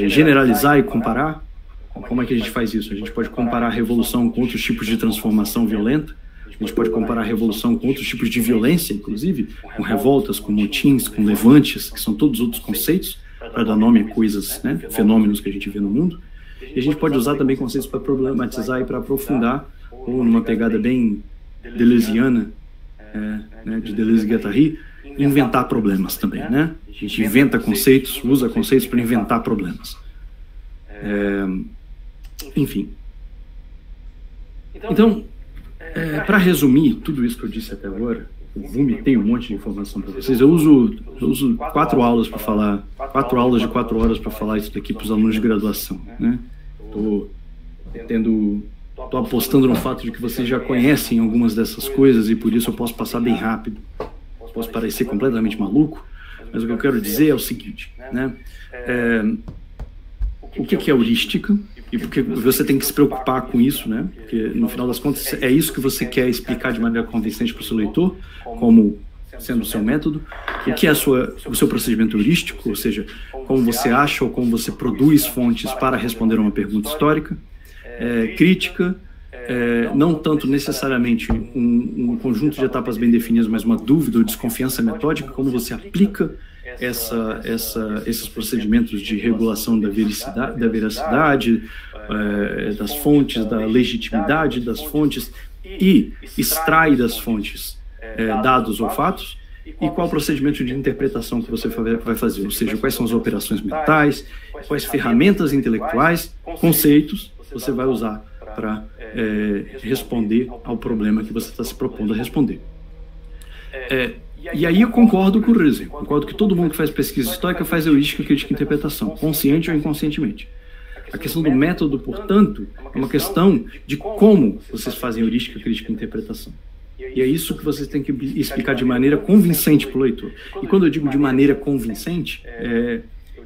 Generalizar e comparar. Como é que a gente faz isso? A gente pode comparar a revolução com outros tipos de transformação violenta. A gente pode comparar a revolução com outros tipos de violência, inclusive, com revoltas, com motins, com levantes, que são todos outros conceitos, para dar nome a coisas, né, fenômenos que a gente vê no mundo. E a gente pode usar também conceitos para problematizar e para aprofundar, ou numa pegada bem deleuziana, né, de Deleuze e Guattari, inventar problemas também, né? A gente inventa conceitos, usa conceitos para inventar problemas. Enfim. Então, para resumir tudo isso que eu disse até agora, eu vomitei um monte de informação para vocês. Eu uso 4 aulas para falar, 4 aulas de 4 horas para falar isso daqui para os alunos de graduação, né? Estou apostando no fato de que vocês já conhecem algumas dessas coisas e por isso eu posso passar bem rápido. Posso parecer completamente maluco, mas o que eu quero dizer é o seguinte, né? O que é heurística? E porque você tem que se preocupar com isso, né? Porque, no final das contas, é isso que você quer explicar de maneira convincente para o seu leitor, como sendo o seu método. O que é o seu procedimento heurístico, ou seja, como você acha ou como você produz fontes para responder a uma pergunta histórica. Crítica, não tanto necessariamente um conjunto de etapas bem definidas, mas uma dúvida ou desconfiança metódica, como você aplica esses procedimentos de regulação da veracidade das fontes, da legitimidade das fontes e extrai das fontes dados ou fatos, e qual procedimento de interpretação que você vai fazer, ou seja, quais são as operações mentais, quais ferramentas intelectuais, conceitos você vai usar para responder ao problema que você está se propondo a responder. E aí eu concordo com o Russell, concordo que todo mundo que faz pesquisa histórica faz heurística, crítica e interpretação, consciente ou inconscientemente. A questão do método, portanto, é uma questão de como vocês fazem heurística, crítica e interpretação. E é isso que vocês têm que explicar de maneira convincente para o leitor. E quando eu digo de maneira convincente,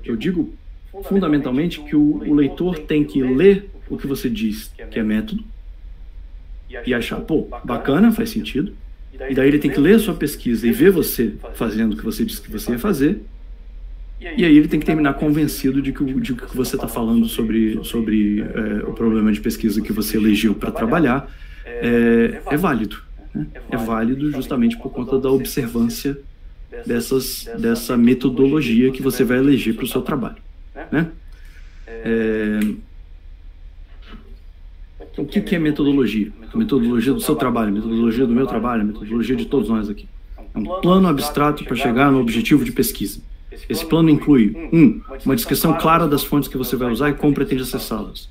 eu digo fundamentalmente que o leitor tem que ler o que você diz que é método e achar, pô, bacana, faz sentido. E daí ele tem que ler a sua pesquisa e ver você fazendo o que você disse que você ia fazer. E aí ele tem que terminar convencido de que o que você está falando sobre o problema de pesquisa que você elegeu para trabalhar é válido. Né? É válido justamente por conta da observância dessa metodologia que você vai eleger para o seu trabalho. Né? Então, o que é metodologia? A metodologia do seu trabalho, a metodologia do meu trabalho, a metodologia de todos nós aqui. É um plano abstrato para chegar no objetivo de pesquisa. Esse plano inclui 1. Uma descrição clara das fontes que você vai usar e como pretende acessá-las.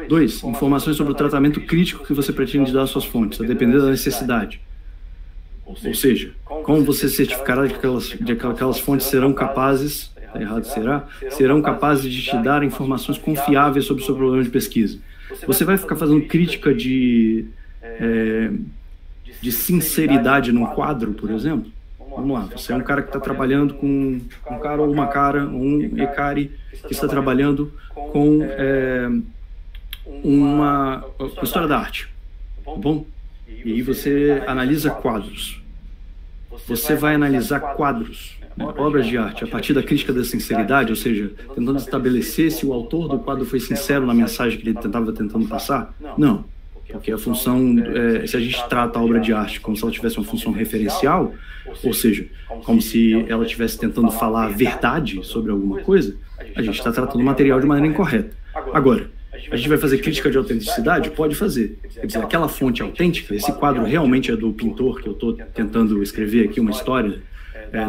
2. Informações sobre o tratamento crítico que você pretende dar às suas fontes, a depender da necessidade. Ou seja, como você certificará de que aquelas fontes serão capazes, está errado serão capazes de te dar informações confiáveis sobre o seu problema de pesquisa. Você vai ficar fazendo crítica de sinceridade num quadro, por exemplo? Vamos lá, você é um cara que está trabalhando com um cara ou uma cara, um ECARI, que está trabalhando com uma história da arte, tá bom? E aí você analisa quadros. Você vai analisar quadros, né, obras de arte, a partir da crítica da sinceridade, ou seja, tentando estabelecer se o autor do quadro foi sincero na mensagem que ele estava tentando passar? Não, porque a função, se a gente trata a obra de arte como se ela tivesse uma função referencial, ou seja, como se ela estivesse tentando falar a verdade sobre alguma coisa, a gente está tratando o material de maneira incorreta. Agora, a gente vai fazer crítica de autenticidade? Pode fazer. Quer dizer, aquela fonte autêntica, esse quadro realmente é do pintor, que eu estou tentando escrever aqui uma história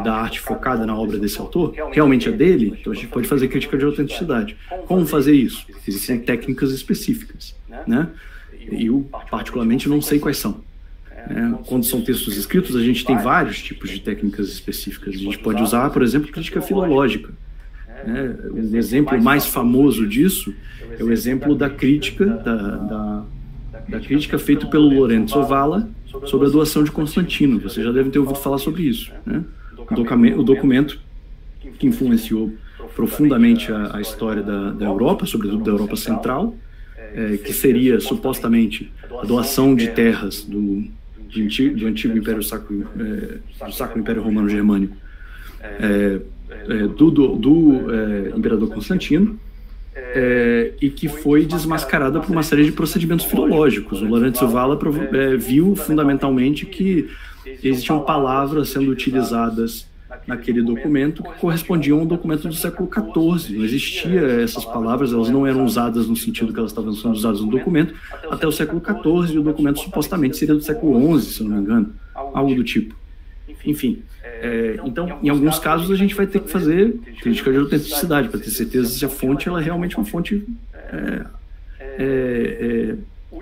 da arte focada na obra desse autor, realmente é dele, então a gente pode fazer crítica de autenticidade. Como fazer isso? Existem técnicas específicas, né? E eu, particularmente, não sei quais são. Quando são textos escritos, a gente tem vários tipos de técnicas específicas. A gente pode usar, por exemplo, crítica filológica. O exemplo mais famoso disso é o exemplo da crítica, da crítica feita pelo Lorenzo Valla sobre a doação de Constantino. Vocês já devem ter ouvido falar sobre isso, né? O documento que influenciou profundamente a história da Europa, sobretudo da Europa Central, que seria supostamente a doação de terras do antigo Império Sacro, do Sacro Império Romano Germânico, do Imperador Constantino, e que foi desmascarada por uma série de procedimentos filológicos. O Lorenzo Valla viu fundamentalmente que existiam palavras sendo utilizadas naquele documento que correspondiam a um documento do século XIV. Não existia essas palavras, elas não eram usadas no sentido que elas estavam sendo usadas no documento até o século XIV, e o documento supostamente seria do século XI, se não me engano, algo do tipo. Enfim, então, em alguns casos, a gente vai ter que fazer crítica de autenticidade para ter certeza se a fonte ela é realmente uma fonte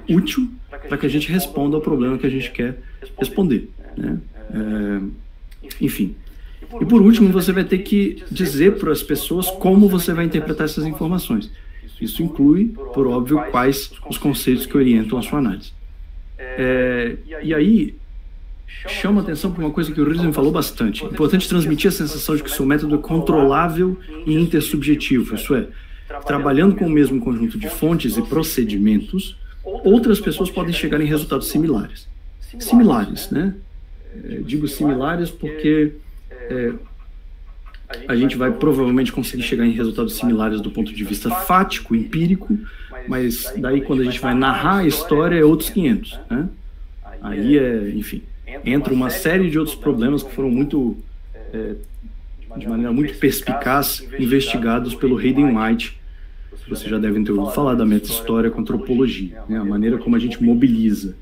útil para que a gente responda ao problema que a gente quer responder, né? Enfim. E por último, você vai ter que dizer para as pessoas como você vai interpretar essas informações. Isso inclui, por óbvio, quais os conceitos que orientam a sua análise. E aí, chama atenção para uma coisa que o Riesman falou bastante. É importante transmitir a sensação de que o seu método é controlável e intersubjetivo. Isso é, trabalhando com o mesmo conjunto de fontes e procedimentos, outras pessoas podem chegar em resultados similares. Similares, né? Digo similares porque a gente vai provavelmente conseguir chegar em resultados similares do ponto de vista fático, empírico, mas daí quando a gente vai narrar a história é outros 500, né? Aí enfim, entra uma série de outros problemas que foram muito, de maneira muito perspicaz, investigados pelo Hayden White. Vocês já devem ter ouvido falar da meta-história com a antropologia, né? A maneira como a gente mobiliza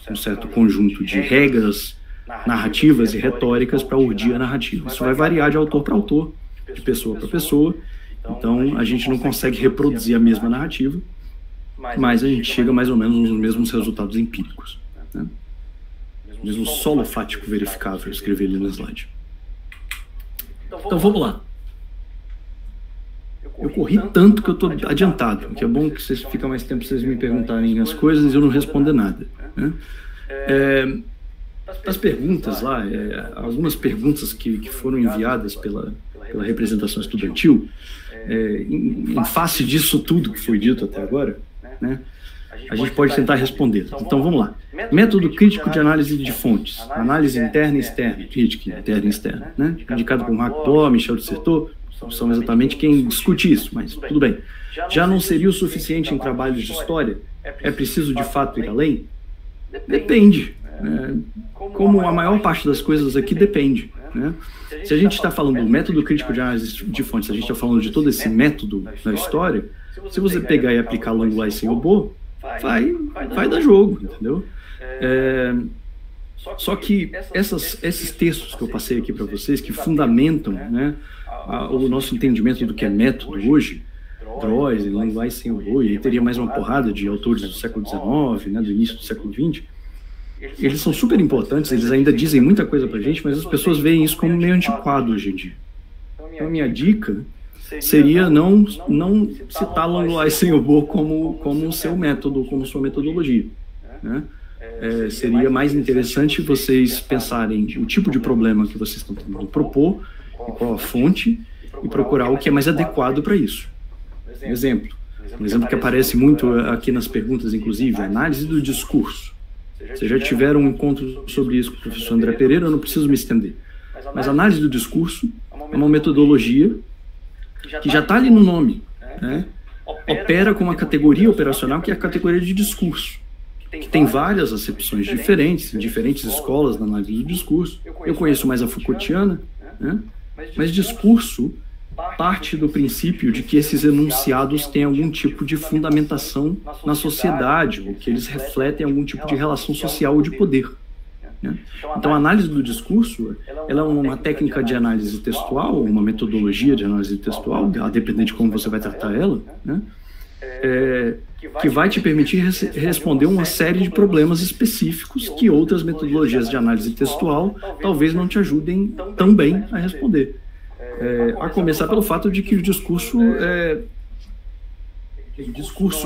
um certo conjunto de regras narrativas e retóricas para urdir a narrativa. Isso vai variar de autor para autor, de pessoa para pessoa. Então, a gente não consegue reproduzir a mesma narrativa, mas a gente chega mais ou menos nos mesmos resultados empíricos, né? Mesmo solo fático verificável, eu escrevi ali no slide. Então, vamos lá. Eu corri tanto que eu estou adiantado, que é bom que vocês ficam mais tempo para vocês me perguntarem as coisas e eu não responder nada, né? As perguntas lá, algumas perguntas que foram enviadas pela representação estudantil, em face disso tudo que foi dito até agora, né, a gente pode tentar responder. Então vamos lá. Método crítico de análise de fontes, análise interna e externa, crítica interna e externa, né, indicado por Marc Bloch, Michel Dissertot, são exatamente quem discute isso, mas tudo bem. Já não seria o suficiente em trabalhos de história? É preciso de fato ir além? Depende. Como a maior parte das coisas aqui depende, né? Se a gente está falando do método crítico de análise de fontes, se a gente está falando de todo esse método na história, se você pegar e aplicar Langlois sem Robot, vai dar jogo, entendeu? Só que esses textos que eu passei aqui para vocês, que fundamentam, né, o nosso entendimento do que é método hoje, Droysen, Langlois sem Robot, e aí teria mais uma porrada de autores do século XIX, né, do início do século XX, eles são super importantes, eles ainda dizem muita coisa pra gente, mas as pessoas veem isso como meio antiquado hoje em dia. Então a minha dica seria não citar Langlois sem Robot como seu método, como sua metodologia, né? Seria mais interessante vocês pensarem o tipo de problema que vocês estão tentando propor, e qual a fonte, e procurar o que é mais adequado para isso. Um exemplo que aparece muito aqui nas perguntas, inclusive, análise do discurso. Vocês já tiveram um encontro sobre isso com o professor André Pereira, eu não preciso me estender. Mas a análise do discurso é uma metodologia que já está ali no nome, né? Opera com uma categoria operacional que é a categoria de discurso, que tem várias acepções diferentes, em diferentes escolas da análise do discurso. Eu conheço mais a Foucaultiana, né? Mas discurso parte do princípio de que esses enunciados têm algum tipo de fundamentação na sociedade, ou que eles refletem algum tipo de relação social ou de poder, né? Então, a análise do discurso, ela é uma técnica de análise textual, uma metodologia de análise textual, a depender de como você vai tratar ela, né? Que vai te permitir responder uma série de problemas específicos que outras metodologias de análise textual talvez não te ajudem tão bem a responder. A começar pelo fato de que o discurso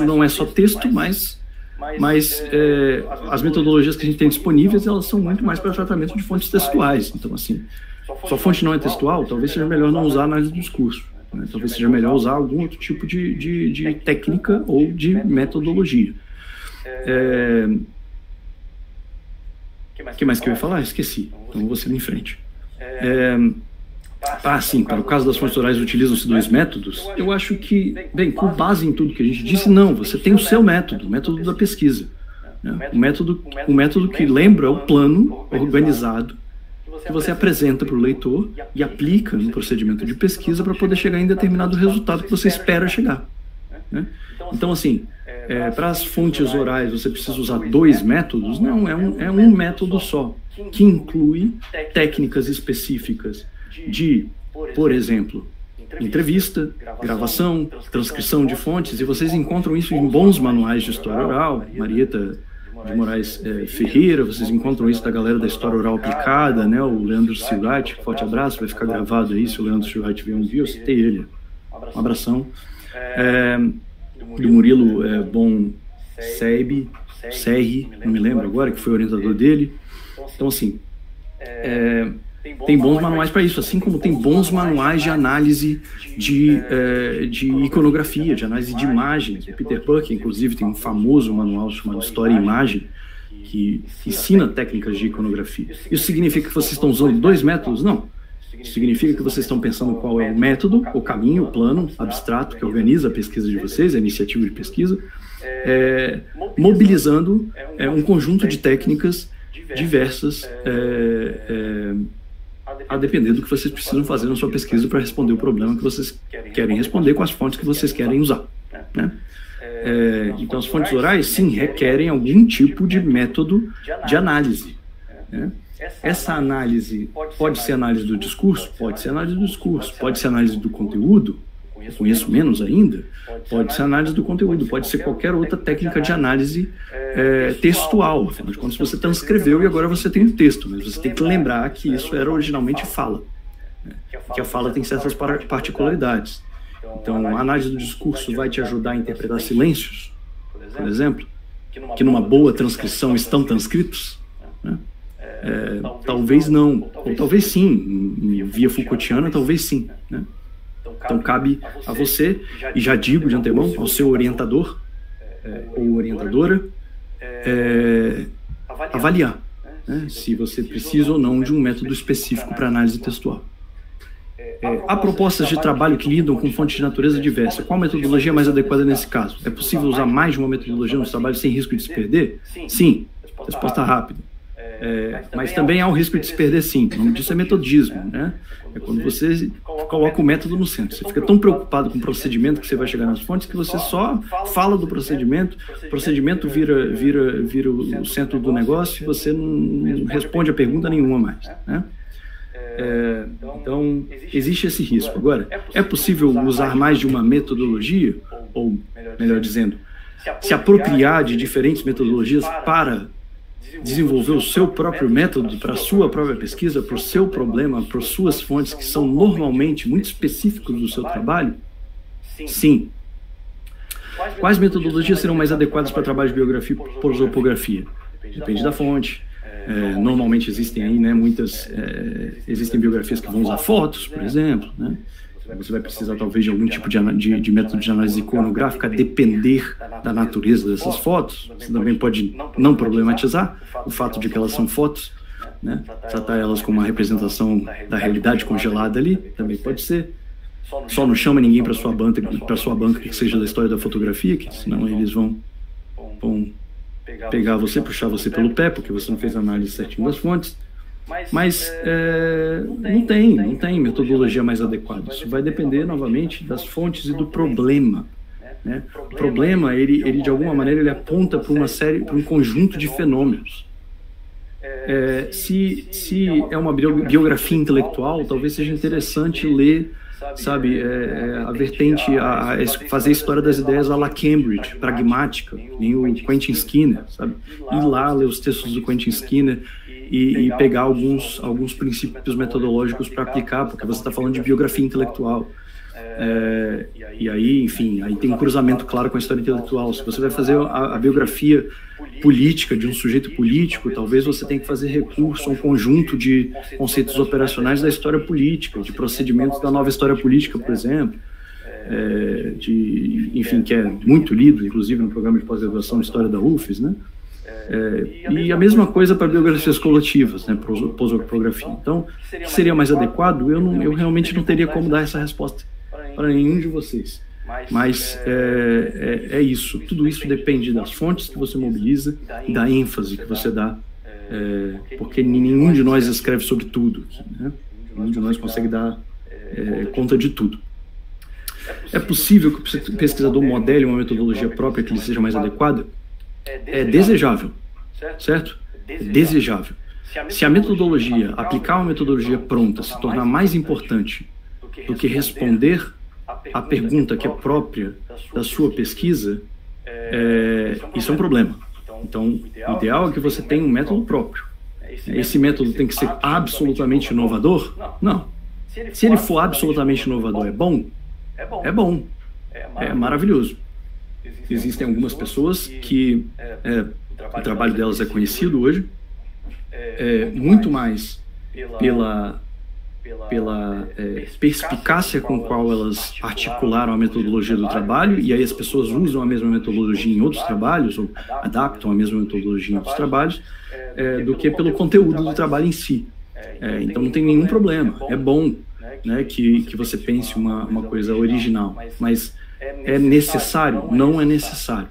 não é só texto, mas as metodologias que a gente tem disponíveis, elas são muito mais para tratamento de fontes textuais. Então, assim, se a fonte não é textual, talvez seja melhor não usar a análise do discurso, né? Talvez seja melhor usar algum outro tipo de técnica ou de metodologia. O que mais que eu ia falar? Esqueci. Então, vou seguir em frente. Sim, para o caso das fontes orais utilizam-se dois métodos. Eu acho que, bem, com base em tudo que a gente disse, não, você tem o seu método, o método da pesquisa, né? O método que lembra o plano organizado que você apresenta para o leitor e aplica no procedimento de pesquisa para poder chegar em determinado resultado que você espera chegar, né? Então, assim, para as fontes orais você precisa usar dois métodos? Não, é um método só, que inclui técnicas específicas de, por exemplo, entrevista, gravação, transcrição de fontes, e vocês encontram isso em bons manuais de história oral, Marieta de Moraes Ferreira, vocês encontram isso da galera da história oral aplicada, né, o Leandro Silgatti, forte abraço, vai ficar gravado aí, se o Leandro Silgatti vier um dia, eu citei ele, um abração. Do Murilo Serri, não me lembro agora, que foi orientador dele. Então, assim, tem bons manuais para isso, assim como tem bons manuais de análise de iconografia, de análise de imagem. O Peter Puck, inclusive, tem um famoso manual chamado História e Imagem, que ensina técnicas de iconografia. Isso significa que vocês estão usando dois métodos? Não. Isso significa que vocês estão pensando qual é o método, o caminho, o plano abstrato que organiza a pesquisa de vocês, a iniciativa de pesquisa, mobilizando um conjunto de técnicas diversas, a depender do que vocês precisam fazer na sua pesquisa para responder o problema que vocês querem responder com as fontes que vocês querem usar, né? Então, as fontes orais, sim, requerem algum tipo de método de análise, né? Essa análise pode ser análise do discurso? Pode ser análise do discurso. Pode ser análise do conteúdo? Eu conheço menos ainda. Pode ser análise do conteúdo. Pode ser qualquer outra técnica de análise textual. Afinal de contas, você transcreveu e agora você tem um texto, mas você tem que lembrar que isso era originalmente fala, né? Que a fala tem certas particularidades. Então, a análise do discurso vai te ajudar a interpretar silêncios, por exemplo, que numa boa transcrição estão transcritos, né? Talvez não, ou talvez sim, em via Foucaultiana, talvez sim, né? Então cabe a você, e já digo de antemão, ao seu orientador ou orientadora, avaliar, né, se você precisa ou não de um método específico para análise textual. Há propostas de trabalho que lidam com fontes de natureza diversa. Qual metodologia é mais adequada nesse caso? É possível usar mais de uma metodologia nos trabalhos sem risco de se perder? Sim. Resposta rápida. Mas também há o risco de se perder, sim. O nome disso é metodismo, né? É quando você coloca o método no centro. Você fica tão preocupado com o procedimento que você vai chegar nas fontes que você só fala do procedimento, o procedimento vira o centro do negócio e você não responde a pergunta nenhuma mais, né? Então, existe esse risco. Agora, é possível usar mais de uma metodologia, ou, melhor dizendo, se apropriar de diferentes metodologias para desenvolver o seu próprio método para a sua própria pesquisa, para o seu problema, para as suas fontes que são normalmente muito específicos do seu trabalho? Sim. Quais metodologias serão mais adequadas para trabalho de biografia e prosopografia? Depende da fonte. Normalmente existem aí, né, existem biografias que vão usar fotos, por exemplo, né? Você vai precisar talvez de algum tipo de método de análise iconográfica, a depender da natureza dessas fotos. Você também pode não problematizar o fato de que elas são fotos, né? Tratar elas como uma representação da realidade congelada ali, também pode ser. Só não chama ninguém para sua banca que seja da história da fotografia, que senão eles vão pegar você, puxar você pelo pé, porque você não fez a análise certinho das fontes. Mas não tem metodologia mais adequada. Isso vai depender, novamente, das fontes e do problema, né? O problema, ele de alguma maneira, ele aponta para um conjunto de fenômenos. Se é uma biografia intelectual, talvez seja interessante ler, sabe, a vertente, fazer a história das ideias à la Cambridge, pragmática, nem o Quentin Skinner, sabe? Ir lá ler os textos do Quentin Skinner e pegar alguns princípios metodológicos para aplicar, porque você está falando de biografia intelectual. E aí, enfim, aí tem um cruzamento claro com a história intelectual. Se você vai fazer a biografia política de um sujeito político, talvez você tenha que fazer recurso a um conjunto de conceitos operacionais da história política, de procedimentos da nova história política, por exemplo, enfim, que é muito lido, inclusive no programa de pós-graduação de História da UFES, né? E a mesma coisa para biografias coletivas, né, prosopografia. Então, o que seria mais adequado? Eu realmente não teria como dar essa resposta para nenhum de vocês. Mas é isso. Tudo isso depende das fontes que você mobiliza e da ênfase que você dá, porque nenhum de nós escreve sobre tudo, né? Nenhum de nós consegue dar conta de tudo. É possível que o pesquisador modele uma metodologia própria que lhe seja mais adequada? É desejável, certo? É desejável. Se a metodologia, aplicar uma metodologia pronta, se tornar mais importante do que responder a pergunta que é própria da sua pesquisa, isso é um problema. Então, o ideal é que você tenha um método próprio. Esse método tem que ser absolutamente inovador? Não. Se ele for absolutamente inovador, é bom? É bom. É maravilhoso. Existem algumas pessoas que o trabalho delas é conhecido hoje, muito mais pela perspicácia com qual elas articularam a metodologia do trabalho, e aí as pessoas usam a mesma metodologia em outros trabalhos, ou adaptam a mesma metodologia em outros trabalhos, do que pelo conteúdo do trabalho em si. Então não tem nenhum problema. É bom, né, que você pense uma coisa original, mas é necessário? Não é necessário.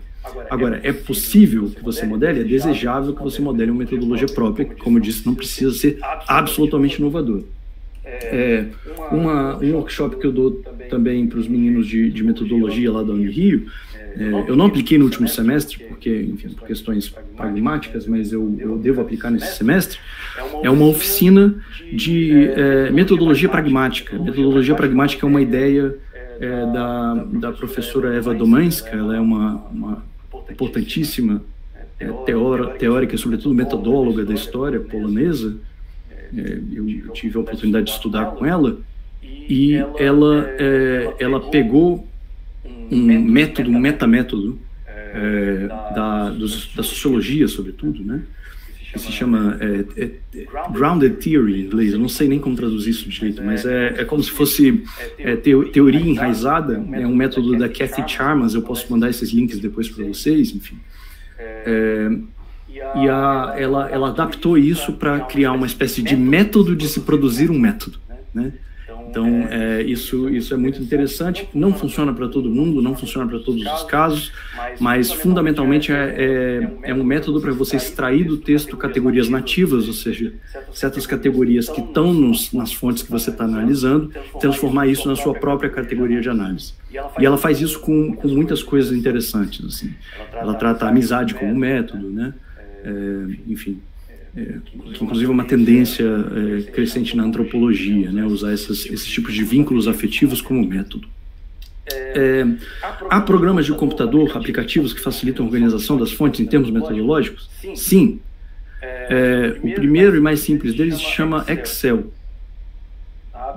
Agora, é possível que você modele? É desejável que você modele uma metodologia própria, que, como eu disse, não precisa ser absolutamente inovador. Um workshop que eu dou também para os meninos de metodologia lá da Unirio, eu não apliquei no último semestre, porque, enfim, por questões pragmáticas, mas eu devo aplicar nesse semestre, é uma oficina de metodologia pragmática. Metodologia pragmática é uma ideia da professora Eva Domańska. Ela é uma importantíssima teórica, sobretudo metodóloga da história polonesa. Eu tive a oportunidade de estudar com ela, e ela pegou um metamétodo da sociologia, sobretudo, né, que se chama Grounded Theory em inglês. Eu não sei nem como traduzir isso direito, mas é como se fosse teoria enraizada. É um método da Kathy Charmans. Eu posso mandar esses links depois para vocês, enfim. E ela adaptou isso para criar uma espécie de método de se produzir um método, né? Então, isso é muito interessante. Não funciona para todo mundo, não funciona para todos os casos, mas fundamentalmente é um método para você extrair do texto categorias nativas, ou seja, certas categorias que estão nas fontes que você está analisando, transformar isso na sua própria categoria de análise. E ela faz isso com muitas coisas interessantes, assim. Ela trata a amizade como método, né? Enfim, que inclusive é uma tendência crescente na antropologia, né, usar esses tipos de vínculos afetivos como método. Há programas de computador, aplicativos que facilitam a organização das fontes em termos metodológicos? Sim. O primeiro e mais simples deles se chama Excel.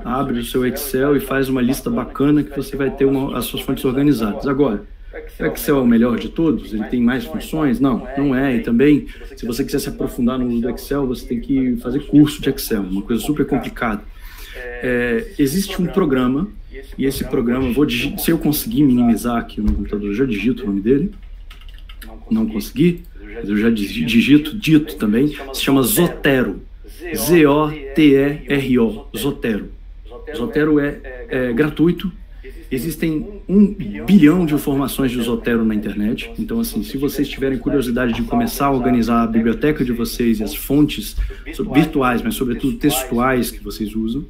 Abre o seu Excel e faz uma lista bacana que você vai ter as suas fontes organizadas. Agora, o Excel é o melhor de todos? Ele tem mais funções? Não, não é. E também, se você quiser se aprofundar no uso do Excel, você tem que fazer curso de Excel, uma coisa super complicada. Existe um programa, e esse programa, se eu conseguir minimizar aqui no computador, eu já digito o nome dele. Não consegui, mas eu já dito também. Se chama Zotero. Zotero. Zotero. Zotero é gratuito. Existem 1 bilhão de informações de Zotero na internet. Então, assim, se vocês tiverem curiosidade de começar a organizar a biblioteca de vocês e as fontes virtuais, mas sobretudo textuais que vocês usam,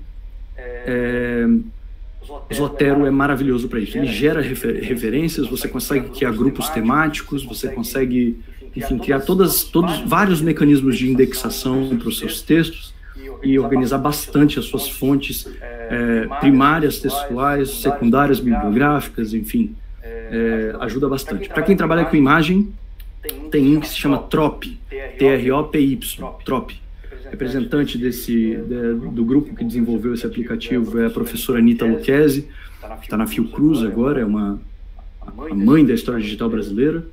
Zotero é maravilhoso para isso. Ele gera referências, você consegue criar grupos temáticos, você consegue, enfim, criar vários mecanismos de indexação para os seus textos e organizar bastante as suas fontes primárias textuais, secundárias bibliográficas, enfim, ajuda bastante. Para quem trabalha com imagem, tem um que se chama TROPY, T-R-O-P-Y, TROPY. Representante do grupo que desenvolveu esse aplicativo é a professora Anita Lucchesi, que está na Fiocruz agora, é a mãe da história digital brasileira.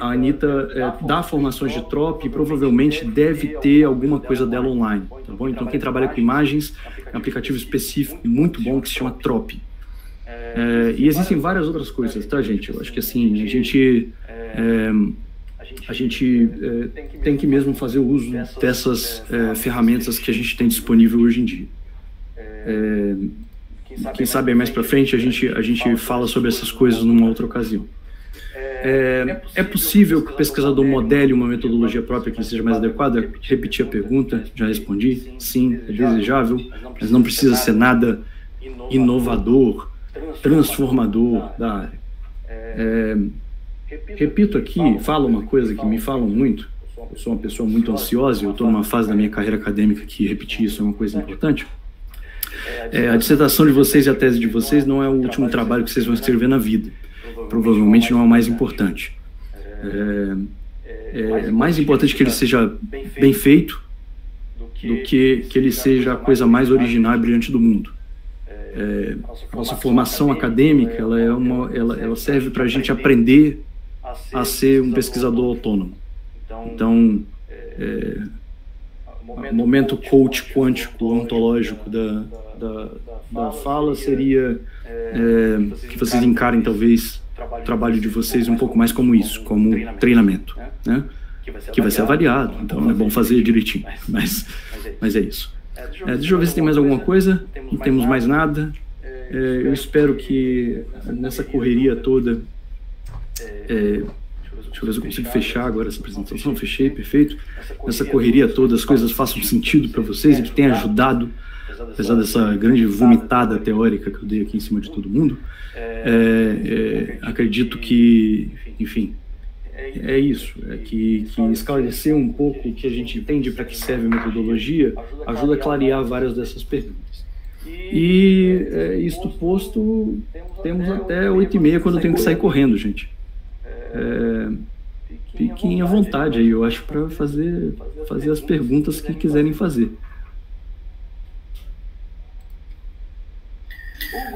A Anita dá formações de TROPY e provavelmente deve ter alguma coisa dela online, tá bom? Então, quem trabalha com imagens, é um aplicativo específico e muito bom que se chama TROPY. E existem várias outras coisas, tá, gente? Eu acho que, assim, a gente tem que mesmo fazer o uso dessas ferramentas que a gente tem disponível hoje em dia. Quem sabe mais para frente a gente fala sobre essas coisas numa outra ocasião. É possível que o pesquisador modele uma metodologia própria que seja mais adequada? Repetir a pergunta, já respondi. Sim, é desejável, mas não precisa ser nada inovador, transformador da área. Repito aqui, falo uma coisa que me falam muito. Eu sou uma pessoa muito ansiosa, eu estou numa fase da minha carreira acadêmica que repetir isso é uma coisa importante. A dissertação de vocês e a tese de vocês não é o último trabalho que vocês vão escrever na vida. Provavelmente não é o mais importante. É mais importante que ele seja bem feito do que ele seja a coisa mais original e brilhante do mundo. A nossa formação acadêmica ela serve para a gente aprender a ser um pesquisador autônomo. Então, o momento coach quântico ontológico da fala seria que vocês encarem talvez o trabalho de vocês um pouco mais como isso, como treinamento, né? Que vai ser avaliado, então é bom fazer direitinho, mas é isso. Deixa eu ver se tem mais alguma coisa. Não temos mais nada. Eu espero que nessa correria toda, deixa eu ver se eu consigo fechar agora essa apresentação. Fechei, perfeito. Nessa correria toda as coisas façam sentido para vocês e que tenha ajudado, apesar dessa grande vomitada teórica que eu dei aqui em cima de todo mundo. Acredito que, enfim, é isso, que esclarecer um pouco o que a gente entende, para que serve a metodologia, ajuda a clarear várias dessas perguntas. E isto posto, temos até 8h30 quando eu tenho que sair correndo, gente. Fiquem à vontade aí, eu acho, para fazer as perguntas que quiserem fazer.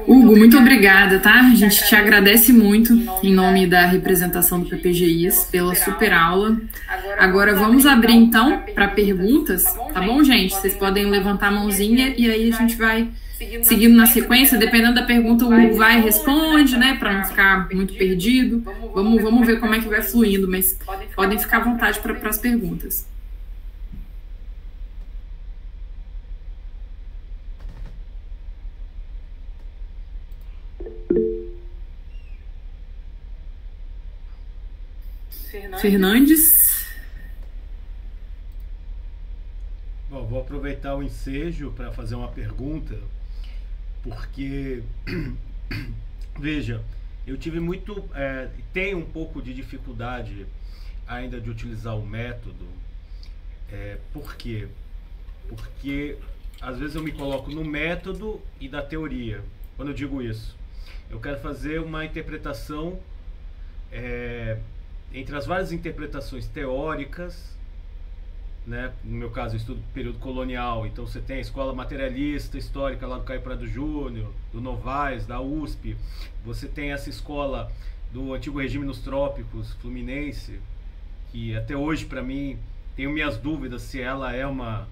Hugo, muito obrigada, tá? A gente te agradece muito em nome da representação do PPGIs pela super aula. Agora vamos abrir então para perguntas, tá bom, gente? Vocês podem levantar a mãozinha e aí a gente vai seguindo na sequência, dependendo da pergunta o Hugo vai e responde, né, para não ficar muito perdido. Vamos ver como é que vai fluindo, mas podem ficar à vontade para as perguntas. Fernandes. Bom, vou aproveitar o ensejo para fazer uma pergunta, porque, veja, eu tive tenho um pouco de dificuldade ainda de utilizar o método. Por quê? Porque às vezes eu me coloco no método e da teoria. Quando eu digo isso, eu quero fazer uma interpretação entre as várias interpretações teóricas, né? No meu caso eu estudo período colonial, então você tem a escola materialista histórica lá do Caio Prado Júnior, do Novaes, da USP. Você tem essa escola do antigo regime nos trópicos, fluminense, que até hoje para mim tenho minhas dúvidas se ela é uma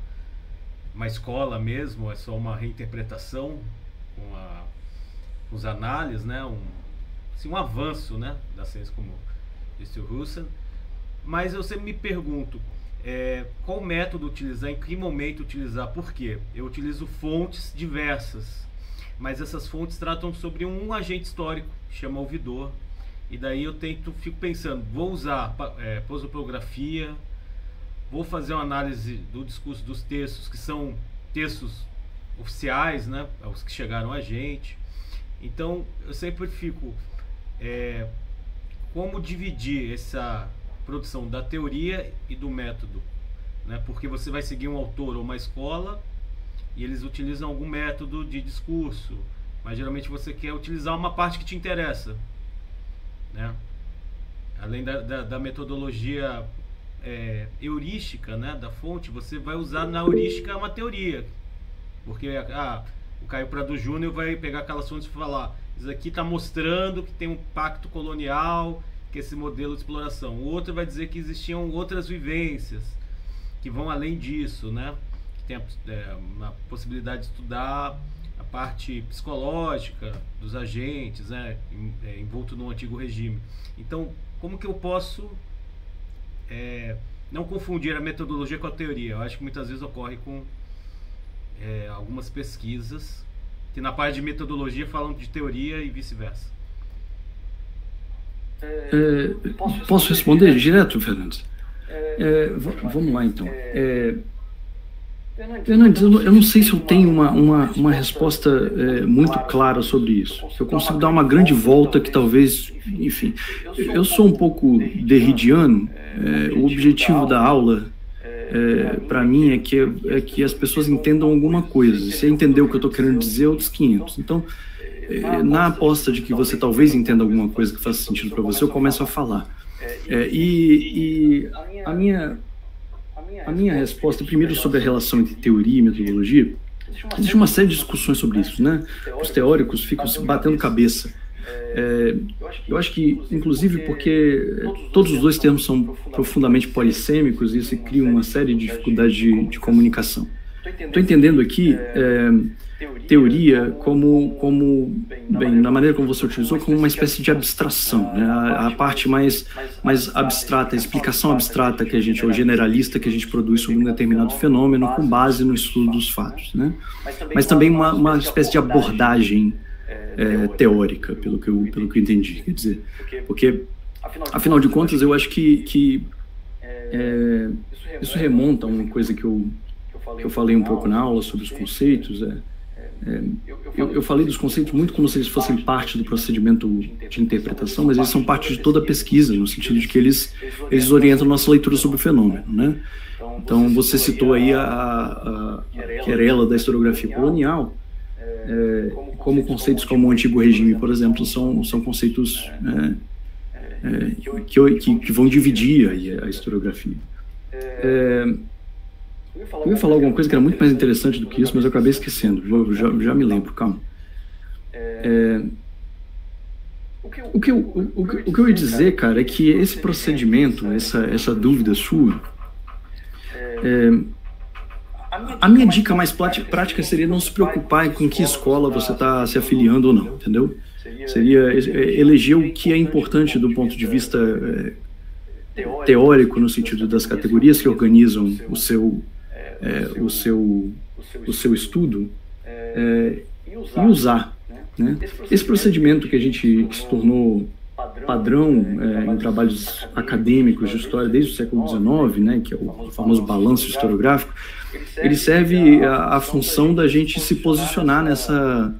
escola mesmo, é só uma reinterpretação com os análises, né? Um avanço, né, da ciência, como disse o Husserl. Mas eu sempre me pergunto qual método utilizar, em que momento utilizar. Por quê? Eu utilizo fontes diversas, mas essas fontes tratam sobre um agente histórico que chama ouvidor, e daí eu fico pensando, vou usar prosopografia, vou fazer uma análise do discurso dos textos, que são textos oficiais, né, os que chegaram a gente. Então eu sempre fico como dividir essa produção da teoria e do método, né? Porque você vai seguir um autor ou uma escola e eles utilizam algum método de discurso, mas geralmente você quer utilizar uma parte que te interessa, né? Além da metodologia heurística, né, da fonte, você vai usar na heurística uma teoria, porque o Caio Prado Júnior vai pegar aquelas fontes e falar: isso aqui está mostrando que tem um pacto colonial, que esse modelo de exploração. O outro vai dizer que existiam outras vivências que vão além disso, né? Que tem uma possibilidade de estudar a parte psicológica dos agentes, né, envolto no antigo regime. Então, como que eu posso não confundir a metodologia com a teoria? Eu acho que muitas vezes ocorre com algumas pesquisas que na parte de metodologia falam de teoria e vice-versa. Posso responder direto, Fernandes? Vamos lá, então. Fernandes, eu não sei se eu tenho uma resposta muito clara sobre isso. Eu consigo dar uma grande volta que talvez, enfim, eu sou um pouco derridiano. O objetivo da aula para mim, é que as pessoas entendam alguma coisa. Se você entender o que eu estou querendo dizer, outros 500. Então, na aposta de que você talvez entenda alguma coisa que faça sentido para você, eu começo a falar. E a minha resposta, primeiro, sobre a relação entre teoria e metodologia, existe uma série de discussões sobre isso, né? Os teóricos ficam se batendo cabeça. Eu acho que, inclusive, porque todos os dois termos são profundamente polissêmicos e isso cria uma série de dificuldades de comunicação. Estou entendendo aqui teoria como bem, na maneira como você utilizou, como uma espécie de abstração, né? A parte mais abstrata, a explicação abstrata que a gente, ou generalista, que a gente produz sobre um determinado fenômeno com base no estudo dos fatos, né? Mas também uma espécie de abordagem teórica, pelo que eu entendi, quer dizer, porque, afinal de contas, eu acho que isso remonta a uma coisa que eu falei um pouco na aula sobre os conceitos. Eu falei dos conceitos muito como se eles fossem parte do procedimento de interpretação, mas eles são parte de toda a pesquisa, no sentido de que eles orientam a nossa leitura sobre o fenômeno, né? Então, você citou aí a querela da historiografia colonial, como conceitos como o Antigo Regime, por exemplo, são conceitos que vão dividir aí a historiografia. Eu ia falar alguma coisa que era muito mais interessante do que isso, mas eu acabei esquecendo. Já me lembro, calma. O que eu ia dizer, cara, é que esse procedimento, essa dúvida sua, a minha dica mais prática seria não se preocupar com que escola você está se afiliando ou não, entendeu? Seria eleger o que é importante do ponto de vista teórico, no sentido das categorias que organizam o seu estudo, e usar, né? Esse procedimento que se tornou padrão em trabalhos acadêmicos de história desde o século XIX, né, que é o famoso balanço historiográfico, ele serve a função da gente se posicionar nessa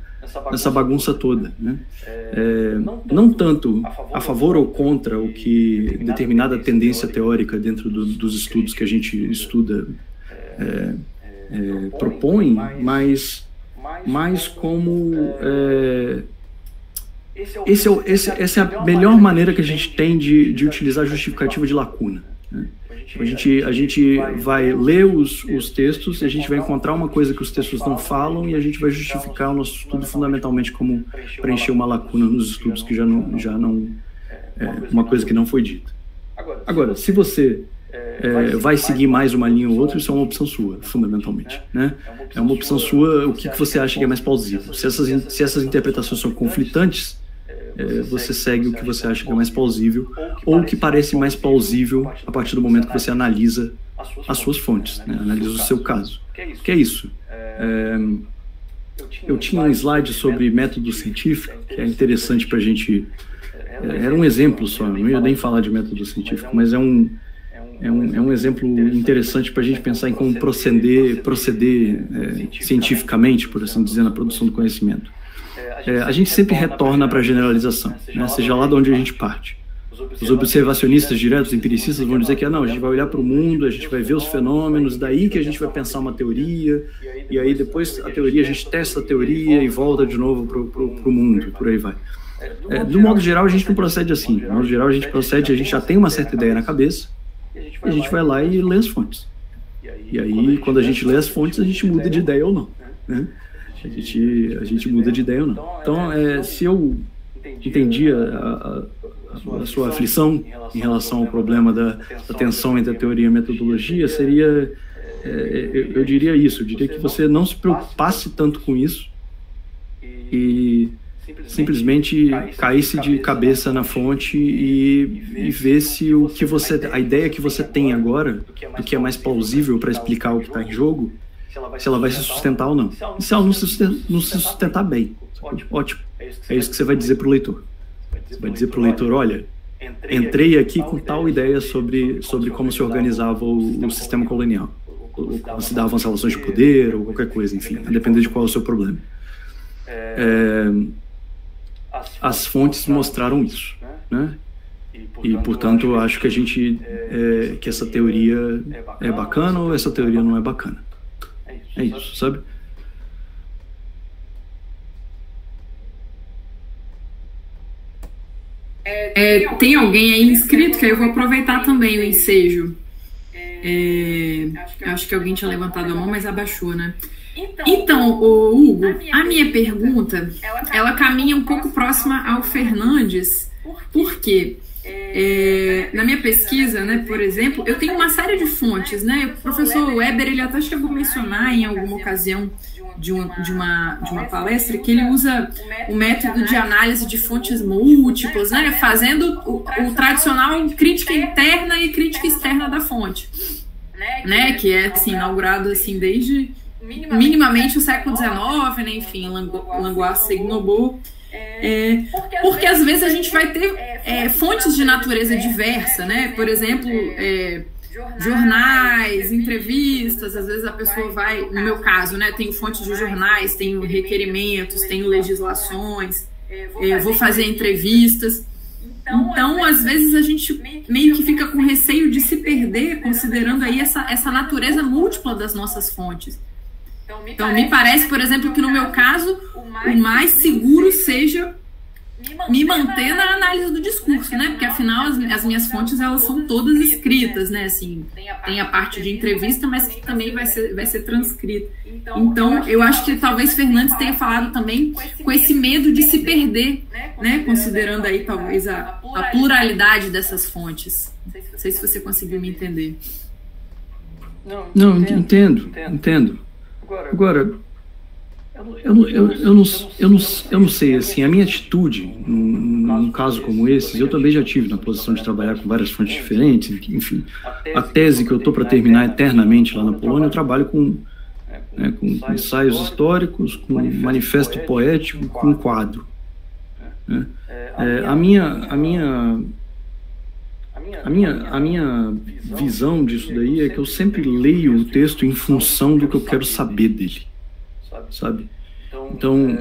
bagunça toda, né? Não tanto a favor ou contra o que determinada tendência teórica dentro dos estudos que a gente estuda propõe, mas como essa é a melhor maneira que a gente tem de utilizar a justificativa de lacuna, né? A gente vai ler os textos, a gente vai encontrar uma coisa que os textos não falam e a gente vai justificar o nosso estudo fundamentalmente como preencher uma lacuna nos estudos que já não uma coisa que não foi dita. Agora, se você vai seguir mais uma linha ou outra, isso é uma opção sua, fundamentalmente, né? É uma opção sua, o que você acha que é mais plausível. Se essas interpretações são conflitantes, você segue o que você acha que é mais plausível, ou o que parece mais plausível a partir do momento que você analisa as suas fontes, né? Analisa o seu caso. O que é isso? Eu tinha um slide sobre método científico, que é interessante para a gente... Era um exemplo só, não ia nem falar de método científico, mas é um exemplo interessante para a gente pensar em como proceder cientificamente, por assim dizer, na produção do conhecimento. A gente sempre retorna para a generalização, né? Seja lá de onde a gente parte. Os observacionistas diretos, os empiricistas, vão dizer que não, a gente vai olhar para o mundo, a gente vai ver os fenômenos, daí que a gente vai pensar uma teoria, e aí depois a teoria, a gente testa a teoria e volta de novo para o mundo, e por aí vai. Do modo geral, a gente não procede assim. Do modo geral, a gente já tem uma certa ideia na cabeça, e a gente vai lá e lê as fontes. E aí, quando a gente lê as fontes, a gente muda de ideia ou não, né? A gente muda de ideia ou não. Então, se eu entendi a sua aflição em relação ao problema da tensão entre a teoria e a metodologia, seria, eu diria isso, eu diria que você não se preocupasse tanto com isso e simplesmente caísse de cabeça na fonte e ver se a ideia que você tem agora, do que é mais plausível para explicar o que está em jogo, se ela vai se sustentar ou não. E se ela não se sustentar bem, ótimo. É isso que você vai dizer para o leitor. Você vai dizer para o leitor, olha, entrei aqui com tal ideia sobre como se organizava o sistema colonial, ou como se davam as relações de poder, ou qualquer coisa, enfim, a depender de qual é o seu problema. As fontes mostraram isso, né? E, portanto, acho que que essa teoria é bacana ou essa teoria não é bacana. É isso, sabe? Tem alguém aí inscrito, que aí eu vou aproveitar também o ensejo. Acho que alguém tinha levantado a mão, mas abaixou, né? Então, Hugo, a minha pergunta, ela caminha um pouco próxima ao Fernandes, porque na minha pesquisa, né, por exemplo, eu tenho uma série de fontes, né? O professor Weber, ele até chegou a mencionar em alguma ocasião de uma palestra que ele usa o método de análise de fontes múltiplas, né, fazendo o tradicional crítica interna e crítica externa da fonte, né, que é assim, inaugurado assim, desde minimamente o século XIX, né, enfim, Langlois Seignobot, porque às vezes a gente vai ter fontes de natureza diversa, né, por exemplo, jornais, entrevistas, às vezes a pessoa vai, no meu caso, né, tenho fontes de jornais, tenho requerimentos, tenho legislações, vou fazer entrevistas. Então, às vezes a gente meio que fica com receio de se perder, considerando aí essa natureza múltipla das nossas fontes. Então, me parece, por exemplo, que no meu caso, o mais seguro seja me manter na análise do discurso, né? Porque afinal as minhas fontes, elas são todas escritas, né? Assim, tem a parte de entrevista, mas que também vai ser transcrita. Então, eu acho que talvez Fernandes tenha falado também com esse medo de se perder, né? Considerando aí talvez a pluralidade dessas fontes. Não sei se você conseguiu me entender. Não, entendo. Agora, eu não sei, assim, a minha atitude, num caso como esse, eu também já tive na posição de trabalhar com várias fontes diferentes, enfim, a tese que eu estou para terminar eternamente lá na Polônia, eu trabalho com ensaios históricos, com manifesto poético, com quadro. Né? A minha visão disso daí é que eu sempre leio o texto em função do que eu quero saber dele. Sabe? Então,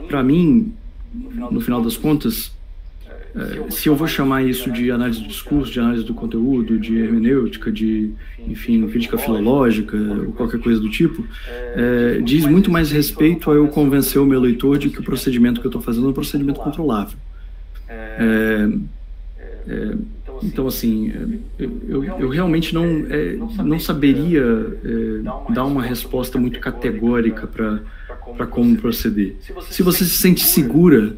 para mim, no final das contas, se eu vou chamar isso de análise do discurso, de análise do conteúdo, de hermenêutica, de, enfim, crítica filológica, ou qualquer coisa do tipo, diz muito mais respeito a eu convencer o meu leitor de que o procedimento que eu estou fazendo é um procedimento controlável. Então, assim, eu realmente não saberia dar uma resposta muito categórica para como proceder. Se você se sente segura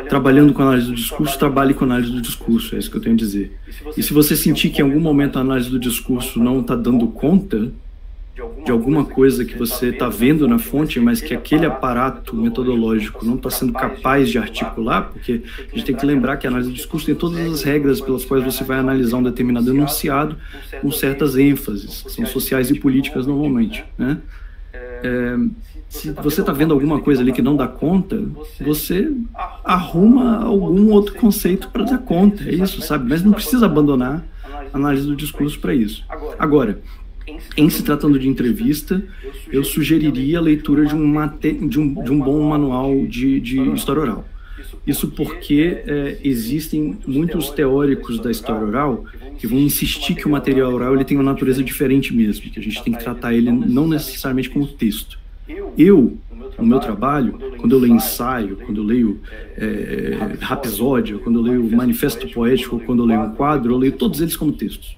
trabalhando com análise do discurso, trabalhe com análise do discurso, é isso que eu tenho a dizer. E se você sentir que em algum momento a análise do discurso não está dando conta de alguma coisa que você está vendo na fonte, mas que aquele aparato metodológico não está sendo capaz de articular, porque a gente tem que lembrar que a análise do discurso tem todas as regras pelas quais você vai analisar um determinado enunciado com certas ênfases, que são sociais e políticas normalmente, né? Se você está vendo alguma coisa ali que não dá conta, você arruma algum outro conceito para dar conta, é isso, sabe? Mas não precisa abandonar a análise do discurso para isso. Agora, em se tratando de entrevista, eu sugeriria a leitura de um bom manual de história oral. Isso porque existem muitos teóricos da história oral que vão insistir que o material oral ele tem uma natureza diferente mesmo, que a gente tem que tratar ele não necessariamente como texto. No meu trabalho, quando eu leio ensaio, quando eu leio rapsódia, quando eu leio manifesto poético, quando eu leio um quadro, eu leio todos eles como textos.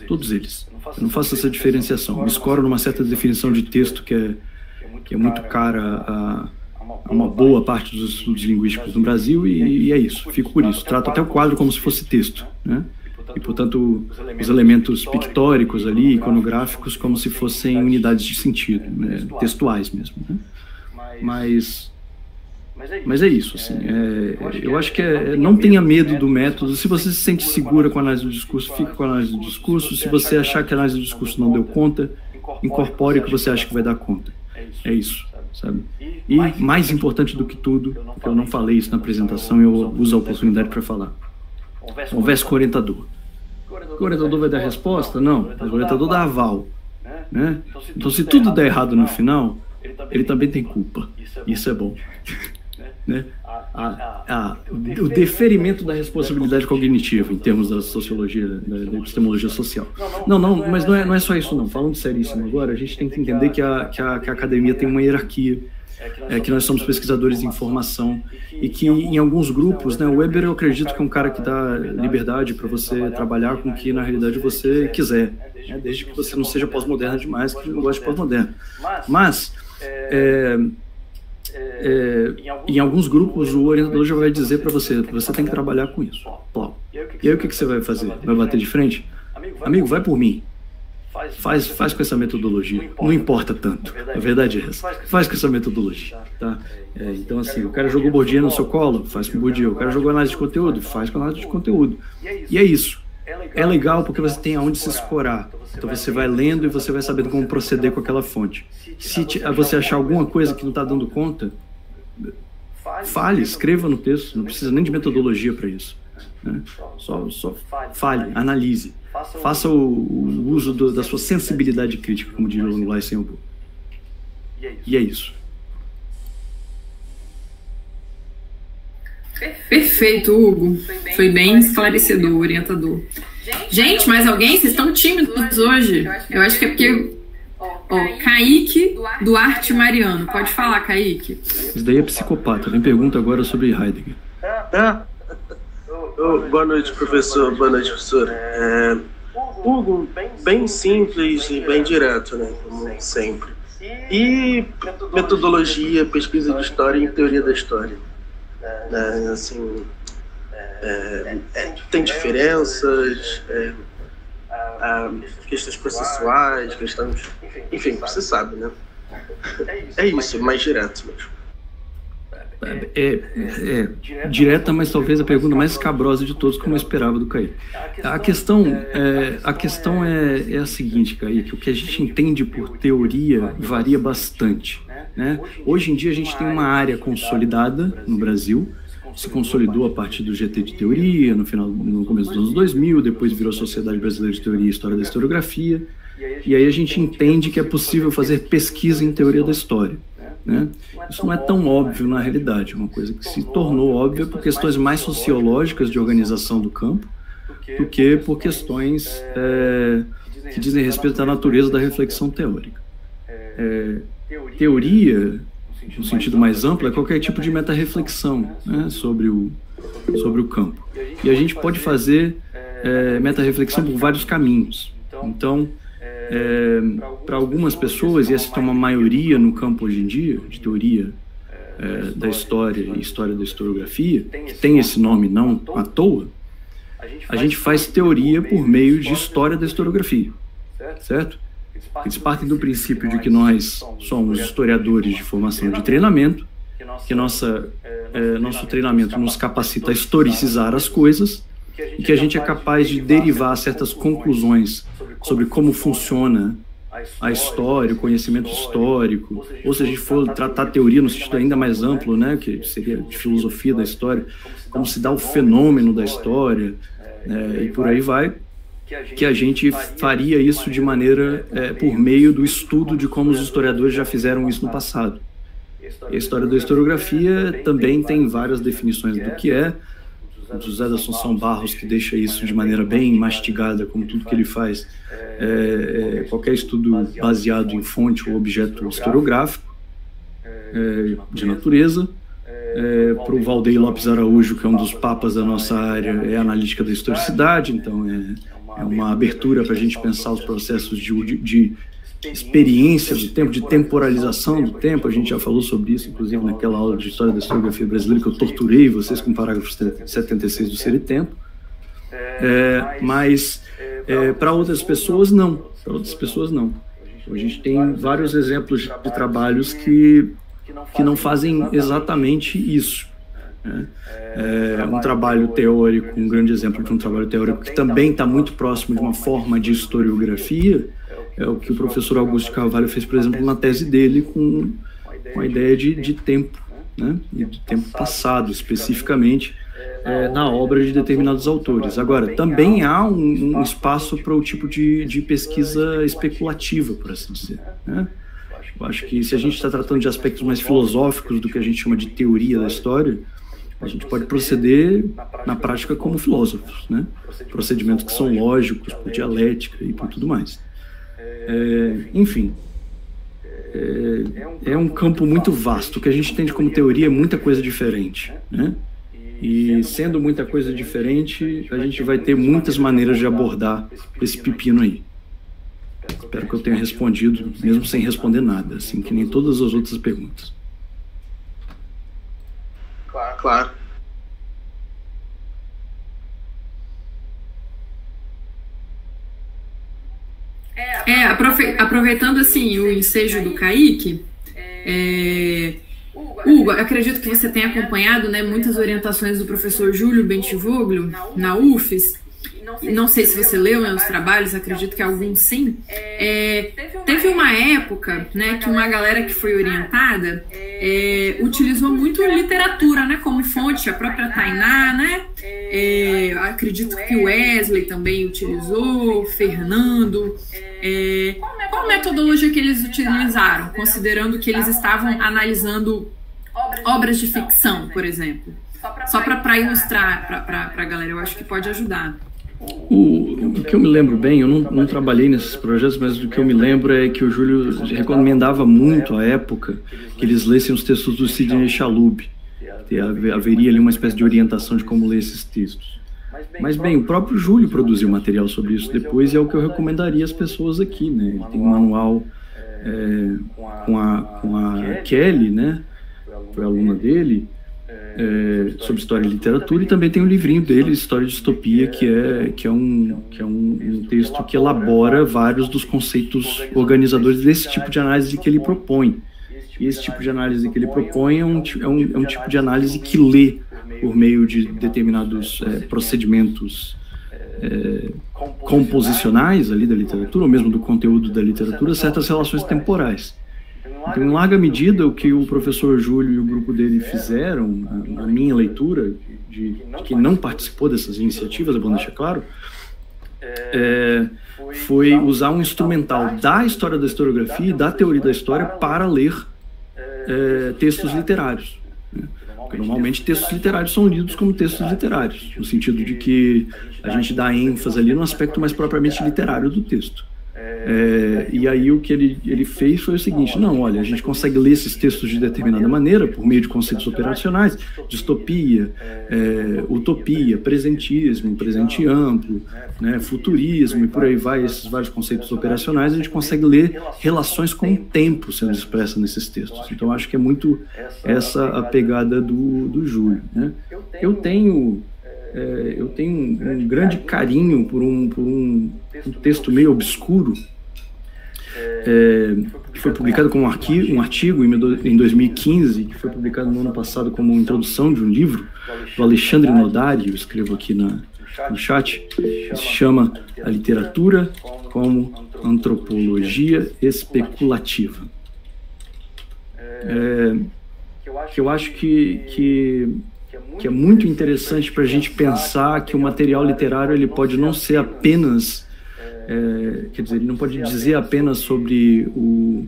Todos eles. Eu não faço essa diferenciação. Me escoro numa certa definição de texto que é muito cara a uma boa parte dos estudos linguísticos no Brasil e é isso. Fico por isso. Trato até o quadro como se fosse texto, né? E, portanto, os elementos pictóricos ali, iconográficos, como se fossem unidades de sentido, né? Textuais mesmo, né? Mas é isso, assim, eu acho que não tenha medo do método. Se você se sente segura com a análise do discurso, fica com a análise do discurso. Se você achar que a análise do discurso não deu conta, incorpore o que você acha que vai dar conta. É isso, sabe? E mais importante do que tudo, porque eu não falei isso na apresentação, eu uso a oportunidade para falar. Converse com o orientador. O orientador vai dar resposta? Não, mas o orientador dá aval, né? Então, se tudo der errado no final, ele também tem culpa. Isso é bom. né, o deferimento da responsabilidade cognitiva em termos da sociologia, da epistemologia social. Não, mas não é só isso não. Falando seríssimo agora, a gente tem que entender que a academia tem uma hierarquia, que nós somos pesquisadores de informação e que em alguns grupos, né, o Weber eu acredito que é um cara que dá liberdade para você trabalhar com o que na realidade você quiser, né, desde que você não seja pós-moderno demais, que não gosta de pós-moderno. Mas em alguns grupos o orientador já vai dizer para você tem que trabalhar com isso. Bom, e aí o que você vai fazer? Vai bater de frente? Amigo, vai por mim. Faz com essa metodologia. Não importa tanto. A verdade é essa. Faz com essa metodologia. Tá? Então, assim, o cara jogou Bourdieu no seu colo, faz com Bourdieu. O cara jogou análise de conteúdo, faz com análise de conteúdo. E é isso. É legal porque você tem aonde se escorar. Então você vai lendo e você vai sabendo como proceder com aquela fonte. Se você achar alguma coisa que não está dando conta, fale, escreva no texto. Não precisa nem de metodologia para isso. Né? Só fale, analise. Faça o uso da sua sensibilidade crítica, como diz o Lysenko. E é isso. Perfeito, Hugo. Foi bem esclarecedor, orientador. Gente, mais alguém? Vocês estão tímidos hoje? Eu acho que é porque... Kaique Duarte Mariano. Pode falar, Kaique. Isso daí é psicopata. Vem pergunta agora sobre Heidegger. Boa noite, professor. Boa noite, professora. Hugo, bem simples e bem direto, né? Como sempre. E metodologia, pesquisa de história e teoria da história. Assim, tem diferenças, questões processuais, questões... Enfim, você sabe, né? É isso, mais direto mesmo. Direta, mas talvez a pergunta mais escabrosa de todos, como eu esperava do Kaique. A questão é a seguinte, Kaique, o que a gente entende por teoria varia bastante, né? Hoje em dia a gente tem uma área consolidada no Brasil, se consolidou a partir do GT de Teoria, no começo dos anos 2000, depois virou Sociedade Brasileira de Teoria e História da Historiografia, e aí a gente entende que é possível fazer pesquisa em teoria da história. Né? Isso não é tão óbvio na realidade, é uma coisa que se tornou óbvia por questões mais sociológicas de organização do campo do que por questões que dizem respeito à natureza da reflexão teórica. Teoria, no sentido mais amplo, é qualquer tipo de meta-reflexão, né, sobre o campo. E a gente pode fazer meta-reflexão por vários caminhos. Então, para algumas pessoas, e essa é uma maioria no campo hoje em dia, de teoria da história e história da historiografia, que tem esse nome não à toa, a gente faz teoria por meio de história da historiografia, certo? Eles partem do princípio de que nós somos historiadores de formação e de treinamento, que nosso treinamento nos capacita a historicizar as coisas e que a gente é capaz de derivar certas conclusões sobre como funciona a história, o conhecimento histórico, ou se a gente for tratar a teoria no sentido ainda mais amplo, né, que seria de filosofia da história, como se dá o fenômeno da história, e por aí vai, que a gente faria isso de maneira, por meio do estudo de como os historiadores já fizeram isso no passado. E a história da historiografia também tem várias definições do que é. O José da Assunção Barros, que deixa isso de maneira bem mastigada, como tudo que ele faz, qualquer estudo baseado em fonte ou objeto historiográfico de natureza. Para o Valdeir Lopes Araújo, que é um dos papas da nossa área, é a analítica da historicidade, então é uma abertura para a gente pensar os processos de experiência do tempo, de temporalização do tempo. A gente já falou sobre isso, inclusive naquela aula de História da Historiografia Brasileira, que eu torturei vocês com o parágrafo 76 do Ser e Tempo. Mas para outras pessoas, não. Para outras pessoas, não. A gente tem vários exemplos de trabalhos que não fazem exatamente isso. Um trabalho teórico, um grande exemplo de um trabalho teórico que também está muito próximo de uma forma de historiografia, é o que o professor Augusto de Carvalho fez, por exemplo, na tese dele, com a ideia de tempo, né? E de tempo passado, especificamente, na obra de determinados autores. Agora, também há um espaço para o tipo de pesquisa especulativa, por assim dizer, né? Eu acho que se a gente está tratando de aspectos mais filosóficos do que a gente chama de teoria da história, a gente pode proceder na prática como filósofos, né? Procedimentos que são lógicos, por dialética e por tudo mais. Enfim, é um campo muito vasto. O que a gente entende como teoria é muita coisa diferente, né? E sendo muita coisa diferente, a gente vai ter muitas maneiras de abordar esse pepino aí. Espero que eu tenha respondido, mesmo sem responder nada, assim que nem todas as outras perguntas. Claro. Aproveitando assim o ensejo do Kaique, Hugo, acredito que você tenha acompanhado, né, muitas orientações do professor Júlio Bentivoglio na UFES. Não sei se você leu, né, os trabalhos, acredito que alguns sim. Teve uma época, né, que uma galera que foi orientada utilizou muito literatura, né, como fonte, a própria Tainá, né? Acredito que o Wesley também utilizou, Fernando. Qual metodologia que eles utilizaram, considerando que eles estavam analisando obras de ficção, por exemplo? Só para ilustrar para a galera, eu acho que pode ajudar. O que eu me lembro bem, eu não trabalhei nesses projetos, mas o que eu me lembro é que o Júlio recomendava muito à época que eles lessem os textos do Sidney Chalub. Haveria ali uma espécie de orientação de como ler esses textos. Mas bem, o próprio Júlio produziu material sobre isso depois e é o que eu recomendaria às pessoas aqui, né? Ele tem um manual com a Kelly, né? Foi aluna dele, sobre história e literatura, e também tem um livrinho dele, História e Distopia, que é um texto que elabora vários dos conceitos organizadores desse tipo de análise que ele propõe. E esse tipo de análise que ele propõe é um tipo de análise que lê, por meio de determinados procedimentos composicionais ali da literatura, ou mesmo do conteúdo da literatura, certas relações temporais. Então, em larga medida, o que o professor Júlio e o grupo dele fizeram, na minha leitura, de quem não participou dessas iniciativas, é bom deixar claro, foi usar um instrumental da história da historiografia e da teoria da história para ler textos literários, né? Porque normalmente textos literários são lidos como textos literários, no sentido de que a gente dá ênfase ali no aspecto mais propriamente literário do texto. E aí o que ele fez foi o seguinte: não, olha, a gente consegue ler esses textos de determinada maneira, por meio de conceitos operacionais, distopia, utopia, presentismo, presente amplo, né, futurismo e por aí vai, esses vários conceitos operacionais, a gente consegue ler relações com o tempo sendo expressas nesses textos. Então acho que é muito essa a pegada do Júlio, né? Eu tenho um grande carinho por um texto meio obscuro, que foi publicado como um artigo em 2015, que foi publicado no ano passado como introdução de um livro do Alexandre Nodari, eu escrevo aqui no chat, que se chama A Literatura como Antropologia Especulativa. Que eu acho que é muito interessante para a gente pensar que o material literário ele pode não ser apenas, quer dizer, ele não pode dizer apenas sobre o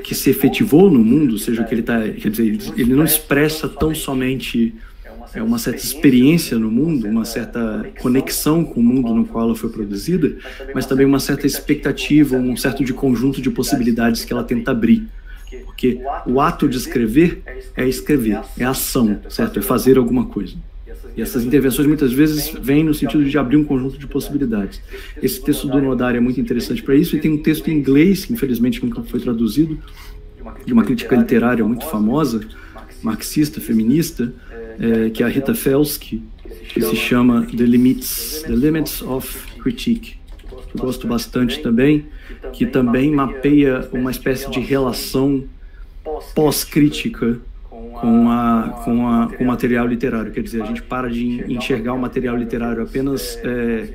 que se efetivou no mundo, seja o que ele está, quer dizer, ele não expressa tão somente uma certa experiência no mundo, uma certa conexão com o mundo no qual ela foi produzida, mas também uma certa expectativa, um certo de conjunto de possibilidades que ela tenta abrir. Porque o ato de escrever, é ação, certo? É fazer alguma coisa. E essas intervenções muitas vezes vêm no sentido de abrir um conjunto de possibilidades. Esse texto do Nodari é muito interessante para isso, e tem um texto em inglês, que infelizmente nunca foi traduzido, de uma crítica literária muito famosa, marxista, feminista, que é a Rita Felsky, que se chama The Limits of Critique. Eu gosto bastante também, que também mapeia uma espécie de relação pós-crítica com o material literário. Quer dizer, a gente para de enxergar o material literário apenas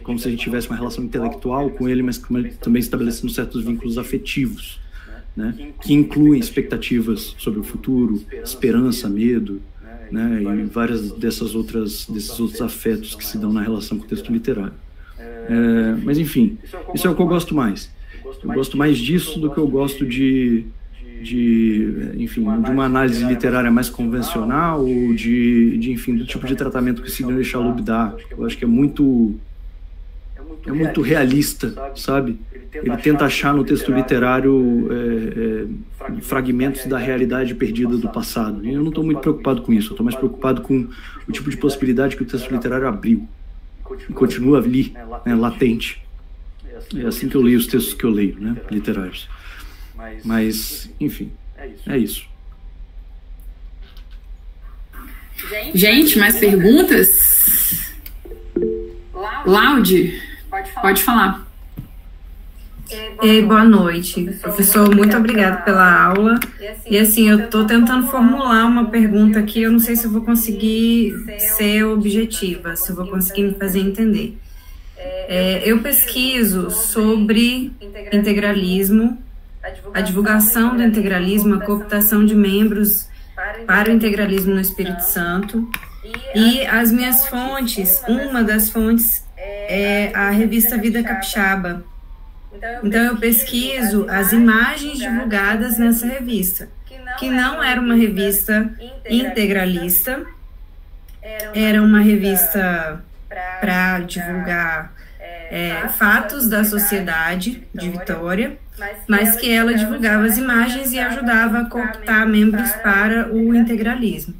como se a gente tivesse uma relação intelectual com ele, mas também estabelecendo certos vínculos afetivos, né, que incluem expectativas sobre o futuro, esperança, medo, né, e várias desses outros afetos que se dão na relação com o texto literário. Mas enfim, isso é o que eu gosto mais. Eu gosto mais disso do que eu gosto enfim, de uma análise literária mais convencional ou enfim, do tipo de tratamento que Sidney Chaloub dá. Eu acho que é muito realista, sabe? Ele tenta achar no texto literário fragmentos da realidade perdida do passado. E eu não estou muito preocupado com isso, eu estou mais preocupado com o tipo de possibilidade que o texto literário abriu e continua ali, né, latente. É assim que eu leio os textos que eu leio, né, literários. Mas, enfim, é isso. Gente, mais perguntas? Laude, pode falar. Boa noite, professor, muito obrigada pela aula. E assim, eu estou tentando formular uma pergunta aqui, eu não sei se eu vou conseguir ser objetiva, se eu vou conseguir me fazer entender. Eu pesquiso sobre integralismo, a divulgação do integralismo, a cooptação de membros para o integralismo no Espírito Santo. E as minhas fontes, uma das fontes é a revista Vida Capixaba. Então eu pesquiso as imagens divulgadas nessa revista, que não era uma revista integralista, era uma revista para divulgar fatos da sociedade de Vitória, mas que ela divulgava as imagens e ajudava a cooptar membros para o integralismo.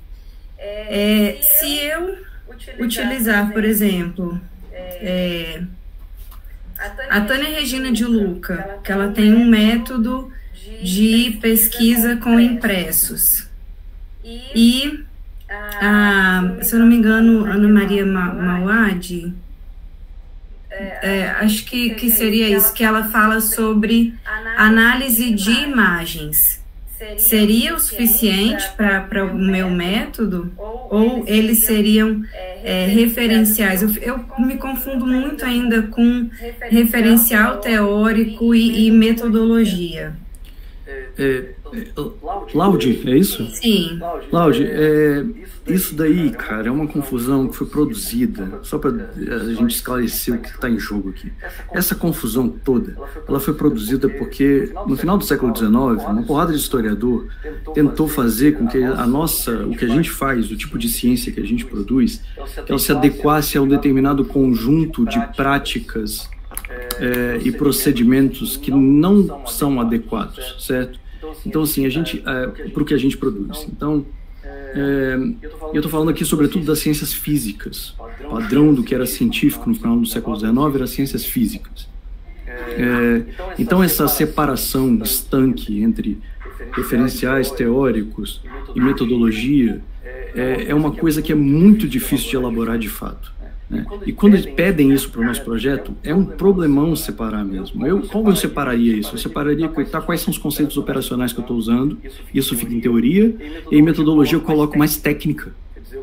Se eu utilizar, por exemplo, a Tânia Regina de Luca, que ela tem um método de pesquisa com impressos, e se eu não me engano, Ana Maria Mauad, acho que seria isso, que ela fala sobre análise de imagens. Seria o suficiente para o meu método? Ou eles seriam referenciais? Eu me confundo muito ainda com referencial teórico e metodologia. Laude, é isso? Sim. Laude, isso daí, cara, é uma confusão que foi produzida, só para a gente esclarecer o que está em jogo aqui. Essa confusão toda, ela foi produzida porque, no final do século XIX, uma porrada de historiador tentou fazer com que o que a gente faz, o tipo de ciência que a gente produz, que ela se adequasse a um determinado conjunto de práticas e procedimentos que não são adequados, certo? Então, assim, para o que a gente produz. Então, eu estou falando aqui sobretudo das ciências físicas. O padrão do que era científico no final do século XIX era ciências físicas. Então, essa separação estanque entre referenciais teóricos e metodologia é uma coisa que é muito difícil de elaborar de fato. E quando eles pedem isso para o nosso projeto, é um problemão separar mesmo. Como eu separaria isso? Eu separaria quais são os conceitos operacionais que eu estou usando, isso fica em teoria, e em metodologia eu coloco mais técnica.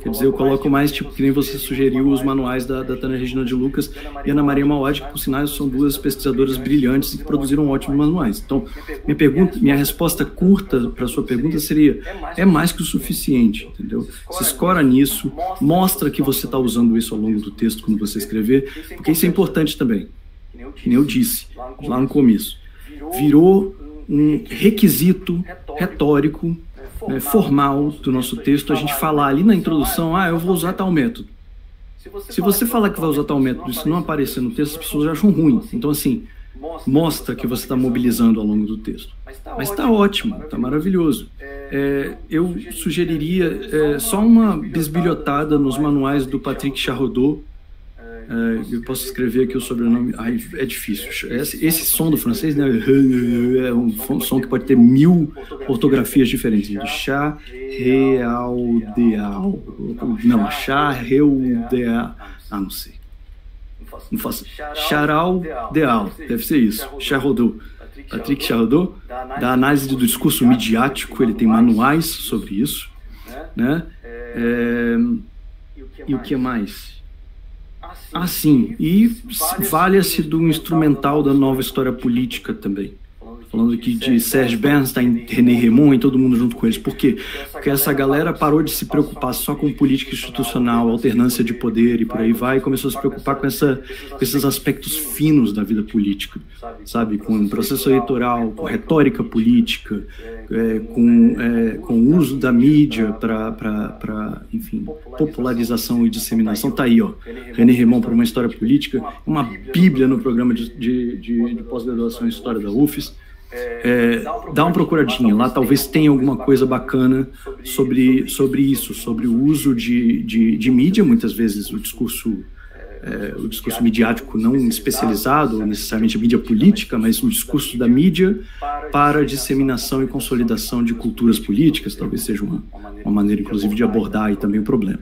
Quer dizer, eu coloco mais, tipo, que nem você sugeriu, os manuais da Tânia Regina de Lucas e Ana Maria Mauad, que, por sinal, são duas pesquisadoras brilhantes e que produziram ótimos manuais. Então, minha resposta curta para a sua pergunta seria, é mais que o suficiente, entendeu? Se escora nisso, mostra que você está usando isso ao longo do texto quando você escrever, porque isso é importante também. Que nem eu disse lá no começo. Virou um requisito retórico formal do nosso texto, a gente falar ali na introdução, eu vou usar tal método. Se você falar que vai usar tal método e isso não aparecer no texto, as pessoas acham ruim. Então, assim, mostra que você está mobilizando ao longo do texto. Mas está ótimo, está maravilhoso. Eu sugeriria só uma bisbilhotada nos manuais do Patrick Charrodot. Eu posso escrever aqui o sobrenome. É difícil. Esse som do francês, né, é um som que pode ter 1000 ortografias diferentes. De chá, real, deal. Não, chá, reu, deal. Não sei. Não faço. Charal, deal. Deve ser isso. Charrodot. Patrick Charrodot, da análise do discurso midiático, ele tem manuais sobre isso. Né? E o que mais? Sim, e valha-se do instrumental da Nova História Política também. falando aqui de Serge Bernstein, René Rémond e todo mundo junto com eles. Por quê? Porque essa galera parou de se preocupar só com política institucional, alternância de poder e por aí vai, e começou a se preocupar com esses aspectos finos da vida política, sabe? Com processo eleitoral, com retórica política, com o uso da mídia para, enfim, popularização e disseminação. Tá aí, ó, René Rémond para uma história política, uma bíblia no programa de pós-graduação em História da UFES. Dá uma procuradinha lá, talvez tenha alguma coisa bacana sobre isso, sobre o uso de mídia, muitas vezes o discurso midiático não especializado, necessariamente a mídia política, mas o discurso da mídia para disseminação e consolidação de culturas políticas, talvez seja uma maneira, inclusive, de abordar aí também o problema.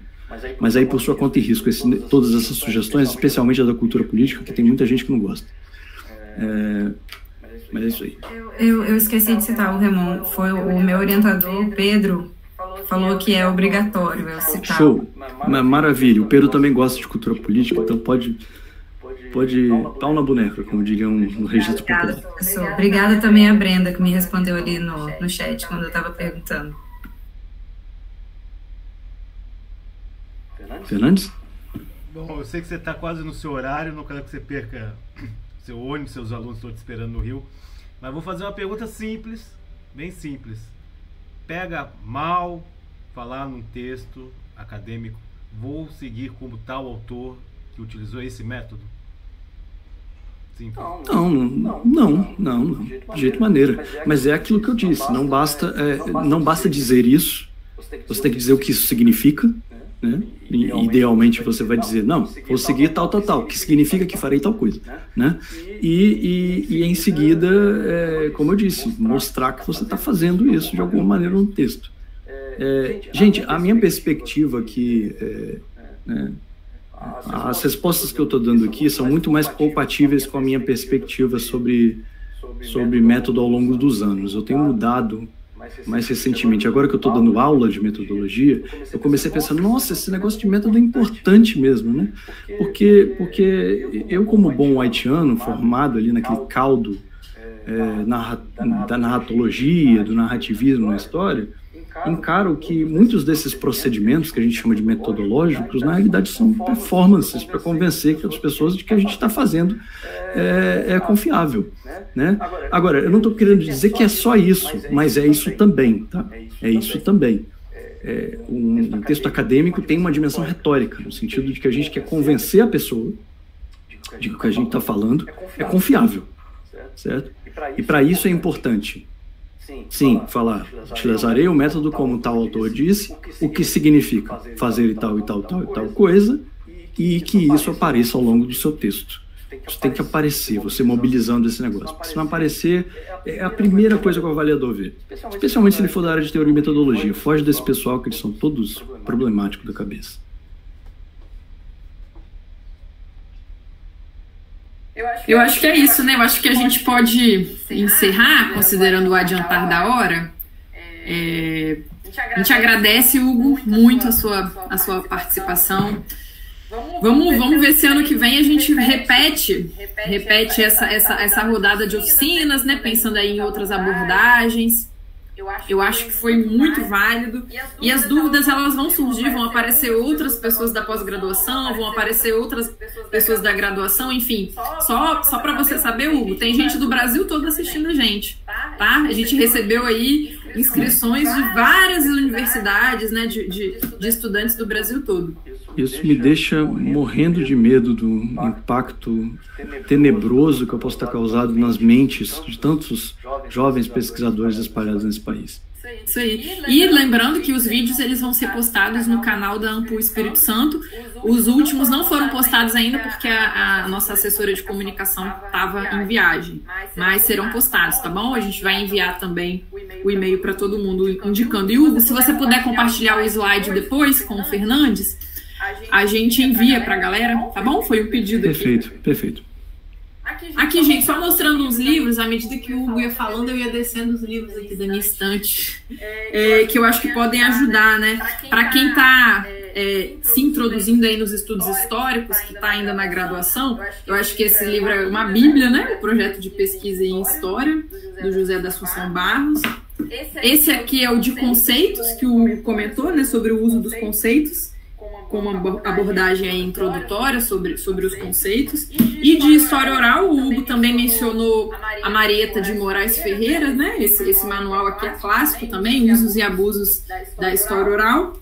Mas aí, por sua conta e risco, todas essas sugestões, especialmente a da cultura política, que tem muita gente que não gosta. Mas é isso aí. Eu esqueci de citar o Rémond. Foi o meu orientador, Pedro, falou que é obrigatório eu citar. Show. Maravilha. O Pedro também gosta de cultura política, então pode pau na boneca, como diriam no registro popular. Obrigada, professor. Obrigada também a Brenda, que me respondeu ali no chat, quando eu estava perguntando. Fernandes? Bom, eu sei que você está quase no seu horário, não quero que você perca seu ônibus, seus alunos estão te esperando no Rio. Mas vou fazer uma pergunta simples, bem simples. Pega mal falar num texto acadêmico, vou seguir como tal autor que utilizou esse método? Simples. Não, de jeito maneira. Mas é aquilo que eu disse, não basta dizer isso, você tem que dizer o que isso significa, né? Idealmente você vai dizer, não, vou seguir tal, que significa que farei tal coisa, né? E em seguida, como eu disse, mostrar que você está fazendo isso de alguma maneira no texto. Gente, a minha perspectiva aqui, as respostas que eu estou dando aqui são muito mais compatíveis com a minha perspectiva sobre método ao longo dos anos. Eu tenho mudado mais recentemente, agora que eu estou dando aula de metodologia, eu comecei a pensar, nossa, esse negócio de método é importante mesmo, né? Porque eu, como bom haitiano, formado ali naquele caldo da narratologia, do narrativismo na história, encaro que muitos desses procedimentos que a gente chama de metodológicos, na realidade são performances para convencer as pessoas de que a gente está fazendo é confiável, né? Agora, eu não estou querendo dizer que é só isso, mas é isso também, tá? É isso também. Um texto acadêmico tem uma dimensão retórica, no sentido de que a gente quer convencer a pessoa de que o que a gente está falando é confiável, certo? E para isso é importante sim, falar, utilizarei o método como tal autor disse, o que significa fazer tal coisa, e que isso apareça ao longo do seu texto. Isso tem que aparecer, você mobilizando esse negócio. Porque se não aparecer, é a primeira coisa que o avaliador vê. Especialmente se ele for da área de teoria e metodologia. Foge desse pessoal que eles são todos problemáticos da cabeça. Eu acho que é isso, né? Eu acho que a gente pode encerrar, considerando o adiantar da hora. A gente agradece, Hugo, muito a sua participação. Vamos ver se ano que vem a gente repete essa rodada de oficinas, né? Pensando aí em outras abordagens. Eu acho que foi muito válido. E as dúvidas, elas vão surgir, vão aparecer outras pessoas da pós-graduação, vão aparecer outras pessoas da graduação, enfim. Só para você saber, Hugo, tem gente do Brasil todo assistindo a gente, tá? A gente recebeu aí inscrições de várias universidades, né? De estudantes do Brasil todo. Isso me deixa morrendo de medo do impacto tenebroso que eu posso estar causado nas mentes de tantos jovens pesquisadores espalhados nesse país. Isso aí. E lembrando que os vídeos eles vão ser postados no canal da Ampul Espírito Santo. Os últimos não foram postados ainda porque a nossa assessora de comunicação estava em viagem. Mas serão postados, tá bom? A gente vai enviar também o e-mail para todo mundo indicando. E Hugo, se você puder compartilhar o slide depois com o Fernandes, a gente envia para a galera, tá bom? Foi um pedido aqui. Perfeito. Aqui, gente, só mostrando uns livros, à medida que o Hugo ia falando, eu ia descendo os livros aqui da minha estante, que eu acho que podem ajudar, né? Para quem tá se introduzindo aí nos estudos históricos, que está ainda na graduação, eu acho que esse livro é uma bíblia, né? O projeto de pesquisa em história, do José da Assunção Barros. Esse aqui é o de conceitos, que o Hugo comentou, né? Sobre o uso dos conceitos, com uma abordagem aí introdutória sobre os conceitos. E de história oral, o Hugo também mencionou a Marieta de Moraes Ferreira, né? Esse manual aqui é clássico também, Usos e Abusos da História Oral.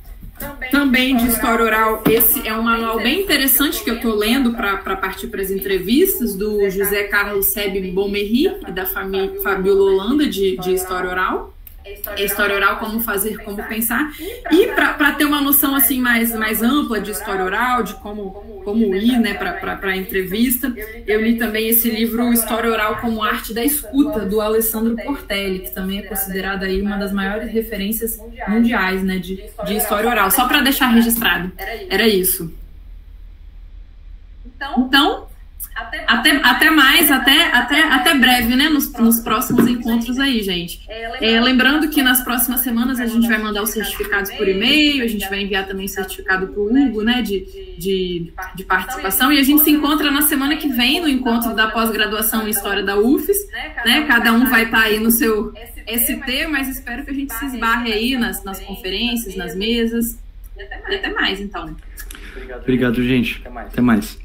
Também de história oral, esse é um manual bem interessante que eu estou lendo para partir para as entrevistas, do José Carlos Seb Bommerri e da Fabiola Holanda, de história oral. História oral, como fazer, como pensar. E para ter uma noção assim mais ampla de história oral, de como ir, né, para a entrevista, eu li também esse livro História Oral como Arte da Escuta, do Alessandro Portelli, que também é considerado aí uma das maiores referências mundiais, né, de história oral. Só para deixar registrado. Era isso. Então, até mais, até breve, né? Nos próximos encontros aí, gente. Lembrando que nas próximas semanas a gente vai mandar os certificados por e-mail, a gente vai enviar também o certificado para o Hugo, né? De participação. E a gente se encontra na semana que vem no encontro da pós-graduação em História da UFES, né? Cada um vai estar aí no seu ST, mas espero que a gente se esbarre aí nas conferências, nas mesas. E até mais, então. Obrigado, gente. Até mais.